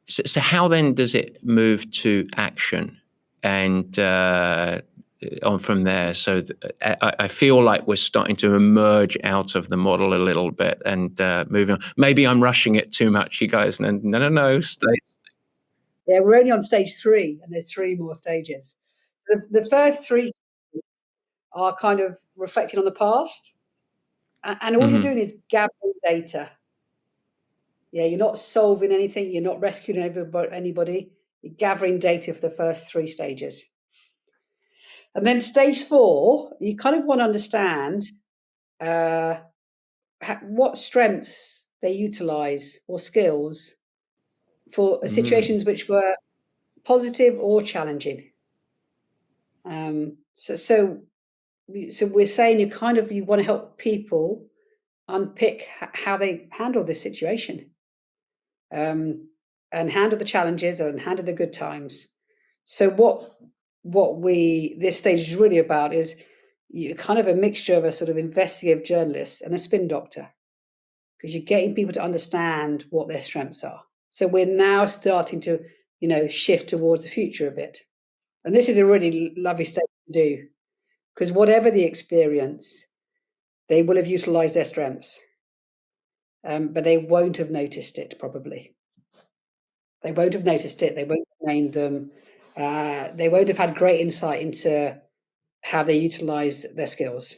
So how then does it move to action and on from there? So I feel like we're starting to emerge out of the model a little bit and moving on. Maybe I'm rushing it too much, you guys. No, stay. Yeah, we're only on stage 3, and there's 3 more stages. So the first 3 are kind of reflecting on the past, and all you're doing is gathering data. Yeah, you're not solving anything. You're not rescuing anybody. You're gathering data for the first 3 stages. And then stage 4, you kind of want to understand what strengths they utilize or skills for situations which were positive or challenging. So we're saying you want to help people unpick how they handle this situation, and handle the challenges and handle the good times. So what this stage is really about is you're kind of a mixture of a sort of investigative journalist and a spin doctor, because you're getting people to understand what their strengths are. So we're now starting to, shift towards the future a bit. And this is a really lovely stage to do, because whatever the experience, they will have utilized their strengths, but they won't have noticed it, probably. They won't have noticed it. They won't have named them. They won't have had great insight into how they utilize their skills.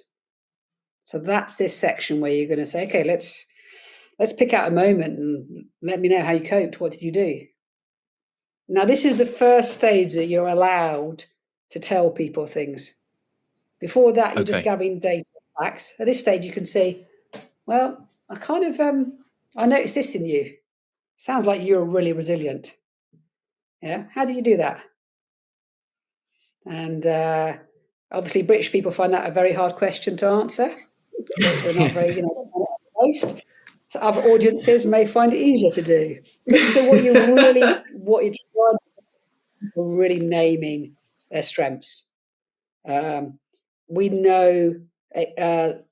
So that's this section where you're going to say, okay, let's pick out a moment and let me know how you coped. What did you do? Now, this is the first stage that you're allowed to tell people things. Before that, you're just gathering data and facts. At this stage, you can say, well, I kind of, I noticed this in you. Sounds like you're really resilient. Yeah. How do you do that? And obviously, British people find that a very hard question to answer. They're not very, based. So other audiences may find it easier to do. So what you're trying really naming their strengths. We know,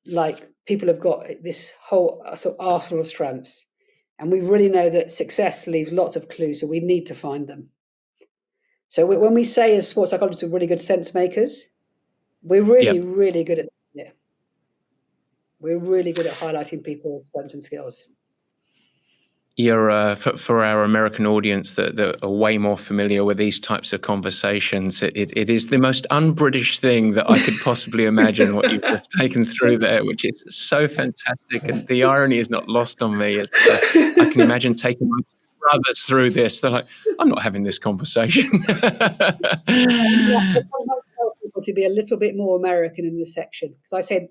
like, people have got this whole sort of arsenal of strengths, and we really know that success leaves lots of clues, so we need to find them. So when we say as sports psychologists, we're really good sense makers, we're really good at it. We're really good at highlighting people's strengths and skills. You're for our American audience that are way more familiar with these types of conversations. It is the most un-British thing that I could possibly imagine. What you've just taken through there, which is so fantastic, and the irony is not lost on me. It's I can imagine taking my brothers through this. They're like, I'm not having this conversation. I sometimes tell people to be a little bit more American in this section, because I said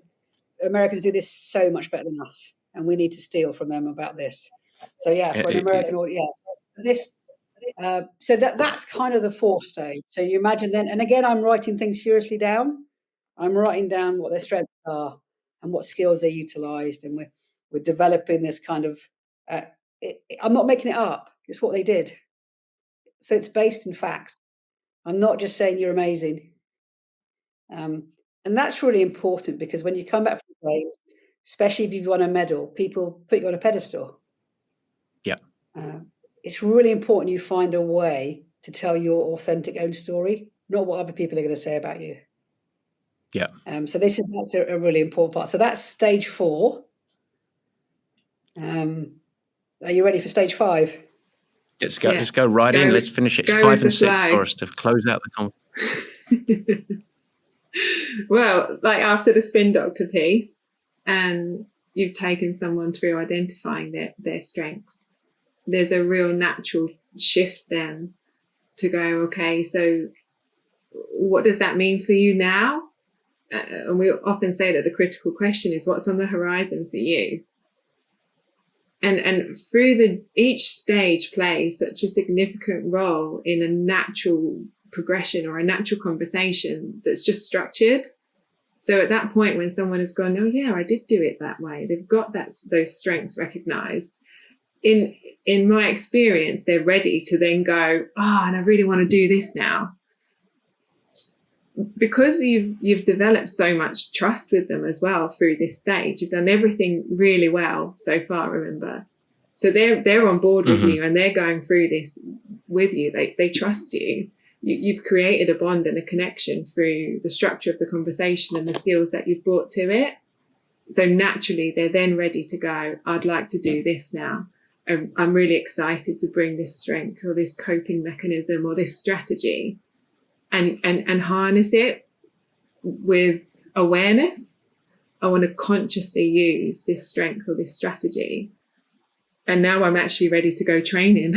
Americans do this so much better than us, and we need to steal from them about this. So for an American audience, so that's kind of the fourth stage. So you imagine then, and again, I'm writing things furiously down. I'm writing down what their strengths are and what skills they utilised, and we're developing this kind of. I'm not making it up. It's what they did. So it's based in facts. I'm not just saying you're amazing. And that's really important, because when you come back from the game, especially if you've won a medal, people put you on a pedestal. Yeah. It's really important you find a way to tell your authentic own story, not what other people are going to say about you. Yeah. So that's a really important part. So that's stage 4. Are you ready for stage 5? Let's go. Let's go right in. Let's finish it. 5 and 6 for us to close out the conversation. Well, like after the spin doctor piece, and you've taken someone through identifying their strengths, there's a real natural shift then to go, okay, so what does that mean for you now? And we often say that the critical question is, what's on the horizon for you? And through each stage plays such a significant role in a natural progression or a natural conversation that's just structured. So at that point, when someone has gone, oh yeah, I did do it that way, they've got those strengths recognized. In my experience, they're ready to then go, and I really want to do this now. Because you've developed so much trust with them as well through this stage. You've done everything really well so far, remember. So they're on board with you, and they're going through this with you. They trust you. You've created a bond and a connection through the structure of the conversation and the skills that you've brought to it. So naturally, they're then ready to go, I'd like to do this now. I'm really excited to bring this strength or this coping mechanism or this strategy and harness it with awareness. I want to consciously use this strength or this strategy. And now I'm actually ready to go training.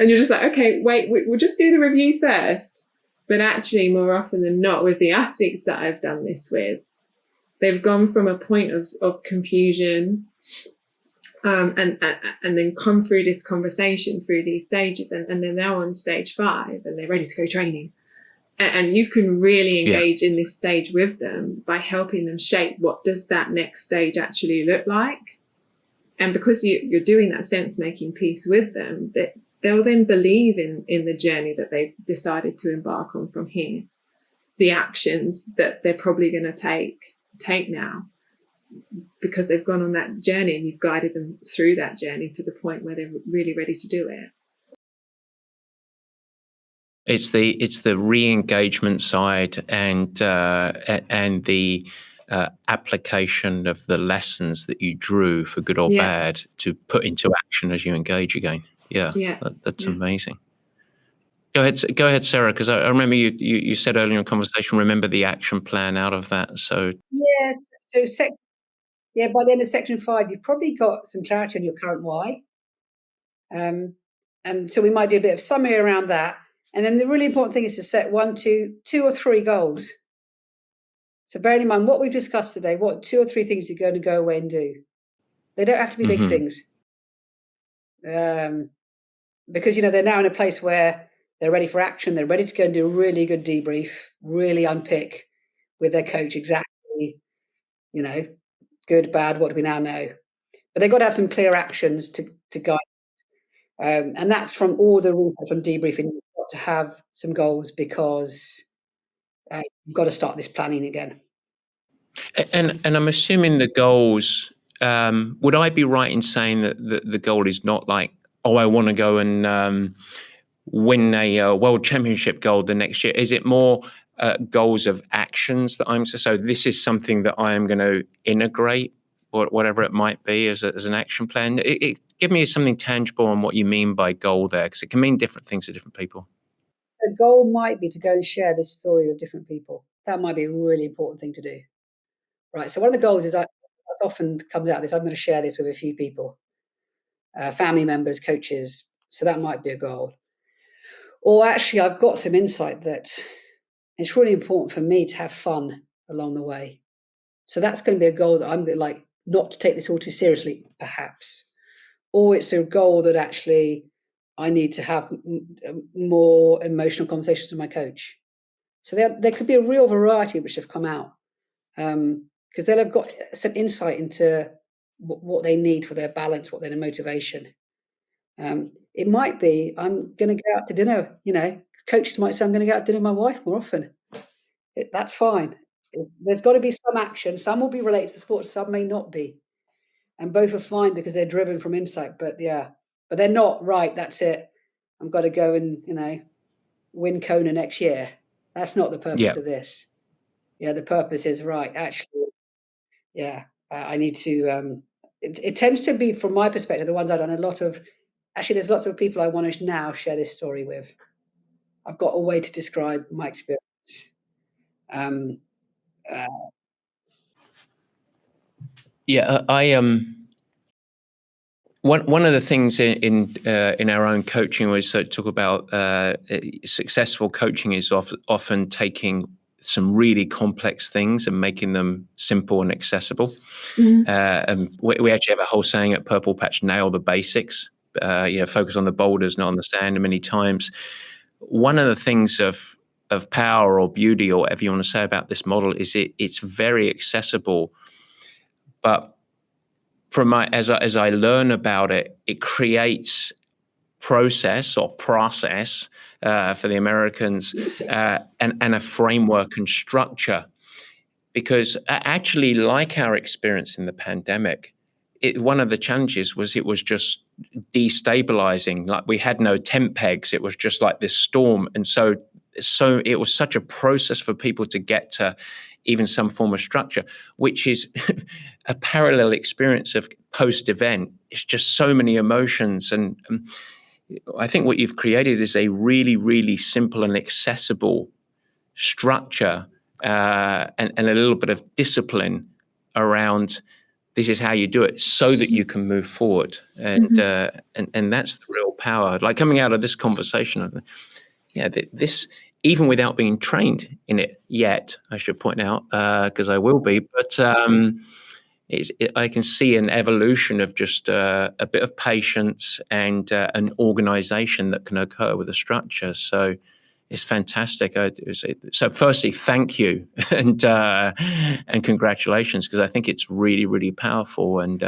And you're just like, okay, wait, we'll just do the review first. But actually, more often than not, with the athletes that I've done this with, they've gone from a point of confusion and then come through this conversation, through these stages, and they're now on stage 5 and they're ready to go training. And you can really engage in this stage with them by helping them shape what does that next stage actually look like. And because you're doing that sense-making piece with them, that they'll then believe in the journey that they've decided to embark on from here, the actions that they're probably going to take now, because they've gone on that journey and you've guided them through that journey to the point where they're really ready to do it. It's the re-engagement side and the application of the lessons that you drew, for good or bad, to put into action as you engage again. That's amazing. Go ahead, Sarah, because I remember you said earlier in the conversation, remember the action plan out of that. So yes, by the end of section 5, you've probably got some clarity on your current why. And so we might do a bit of summary around that. And then the really important thing is to set 1, 2 or 3 goals. So bearing in mind what we've discussed today, what 2 or 3 things you're going to go away and do. They don't have to be big things. Because, they're now in a place where they're ready for action. They're ready to go and do a really good debrief, really unpick with their coach exactly, good, bad, what do we now know? But they've got to have some clear actions to guide. And that's from all the research on debriefing. You've got to have some goals because you've got to start this planning again. And I'm assuming the goals, would I be right in saying that the goal is not like, I want to go and win a world championship gold the next year? Is it more goals of actions that so this is something that I am going to integrate, or whatever it might be, as an action plan? Give me something tangible on what you mean by goal there, because it can mean different things to different people. A goal might be to go and share this story with different people. That might be a really important thing to do. Right. So one of the goals is that often comes out of this, I'm going to share this with a few people, family members, coaches. So that might be a goal. Or actually, I've got some insight that it's really important for me to have fun along the way. So that's going to be a goal that I'm going to like not to take this all too seriously, perhaps. Or it's a goal that actually I need to have more emotional conversations with my coach. So there could be a real variety which have come out, because they'll have got some insight into what they need for their balance, what their motivation. It might be I'm going to go out to dinner. Coaches might say I'm going to go out to dinner with my wife more often. That's fine. There's got to be some action. Some will be related to sports, some may not be. And both are fine because they're driven from insight. But they're not right. That's it. I've got to go and, win Kona next year. That's not the purpose of this. The purpose is right. Actually, I need to, it tends to be, from my perspective, the ones I've done a lot of, actually, there's lots of people I want to now share this story with. I've got a way to describe my experience. One of the things in our own coaching was talk about successful coaching is often taking some really complex things and making them simple and accessible. And we actually have a whole saying at Purple Patch: nail the basics. Focus on the boulders, not on the sand. And many times, one of the things of power or beauty or whatever you want to say about this model is it's very accessible, but as I learn about it, it creates process for the Americans, and a framework and structure. Because actually, like our experience in the pandemic, one of the challenges was it was just destabilizing. Like, we had no tent pegs. It was just like this storm. And so it was such a process for people to get to even some form of structure, which is a parallel experience of post-event. It's just so many emotions. And I think what you've created is a really, really simple and accessible structure, and a little bit of discipline around this is how you do it so that you can move forward. And that's the real power. Like, coming out of this conversation, this, even without being trained in it yet, I should point out, because I will be, but I can see an evolution of just a bit of patience and an organization that can occur with a structure. So it's fantastic. So firstly, thank you and congratulations, because I think it's really, really powerful. And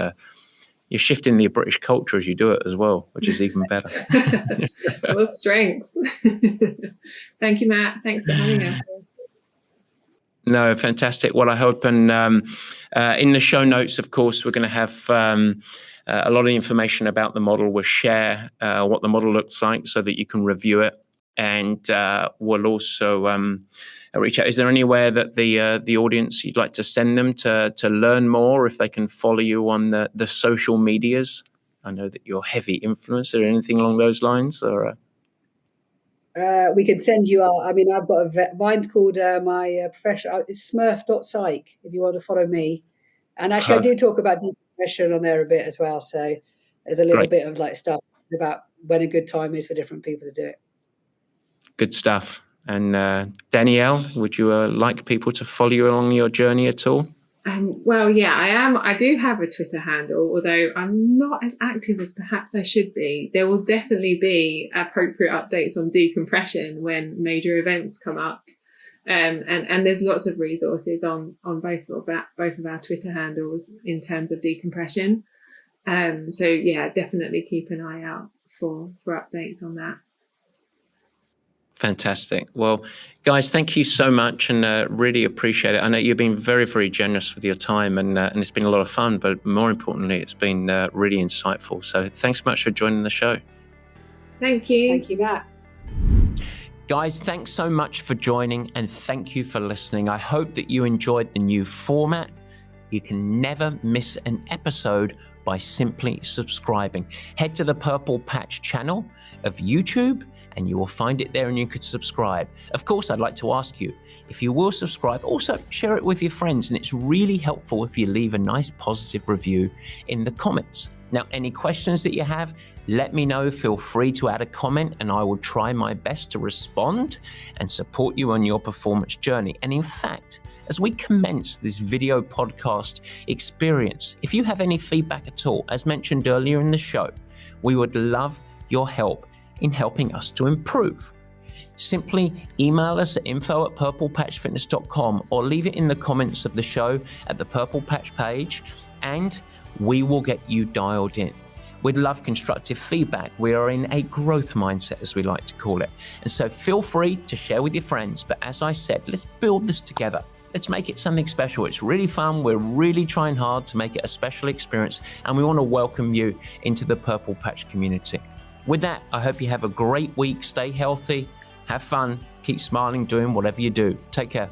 you're shifting the British culture as you do it as well, which is even better. More strengths. Thank you, Matt. Thanks for having us. No, fantastic. Well, I hope, and in the show notes, of course, we're going to have a lot of information about the model. We'll share what the model looks like so that you can review it, and we'll also reach out. Is there anywhere that the audience you'd like to send them to learn more, if they can follow you on the social medias? I know that you're heavy influencer. Anything along those lines, or? We can send you I've got mine's called my professional, it's smurf.psych if you want to follow me. And actually I do talk about decompression on there a bit as well. So there's a little bit of like stuff about when a good time is for different people to do it. Good stuff. And Danielle, would you like people to follow you along your journey at all? Well, yeah, I am. I do have a Twitter handle, although I'm not as active as perhaps I should be. There will definitely be appropriate updates on decompression when major events come up. And there's lots of resources on both of our Twitter handles in terms of decompression. So yeah, definitely keep an eye out for updates on that. Fantastic. Well, guys, thank you so much, and really appreciate it. I know you've been very, very generous with your time, and it's been a lot of fun, but more importantly, it's been really insightful. So thanks so much for joining the show. Thank you. Thank you, Matt. Guys, thanks so much for joining, and thank you for listening. I hope that you enjoyed the new format. You can never miss an episode by simply subscribing. Head to the Purple Patch channel of YouTube, and you will find it there, and you could subscribe. Of course, I'd like to ask you, if you will subscribe, also share it with your friends, and it's really helpful if you leave a nice positive review in the comments. Now, any questions that you have, let me know. Feel free to add a comment, and I will try my best to respond and support you on your performance journey. And in fact, as we commence this video podcast experience, if you have any feedback at all, as mentioned earlier in the show, we would love your help in helping us to improve. Simply email us at info@purplepatchfitness.com or leave it in the comments of the show at the Purple Patch page, and we will get you dialed in. We'd love constructive feedback. We are in a growth mindset, as we like to call it. And so feel free to share with your friends. But as I said, let's build this together. Let's make it something special. It's really fun. We're really trying hard to make it a special experience, and we want to welcome you into the Purple Patch community. With that, I hope you have a great week. Stay healthy, have fun, keep smiling, doing whatever you do. Take care.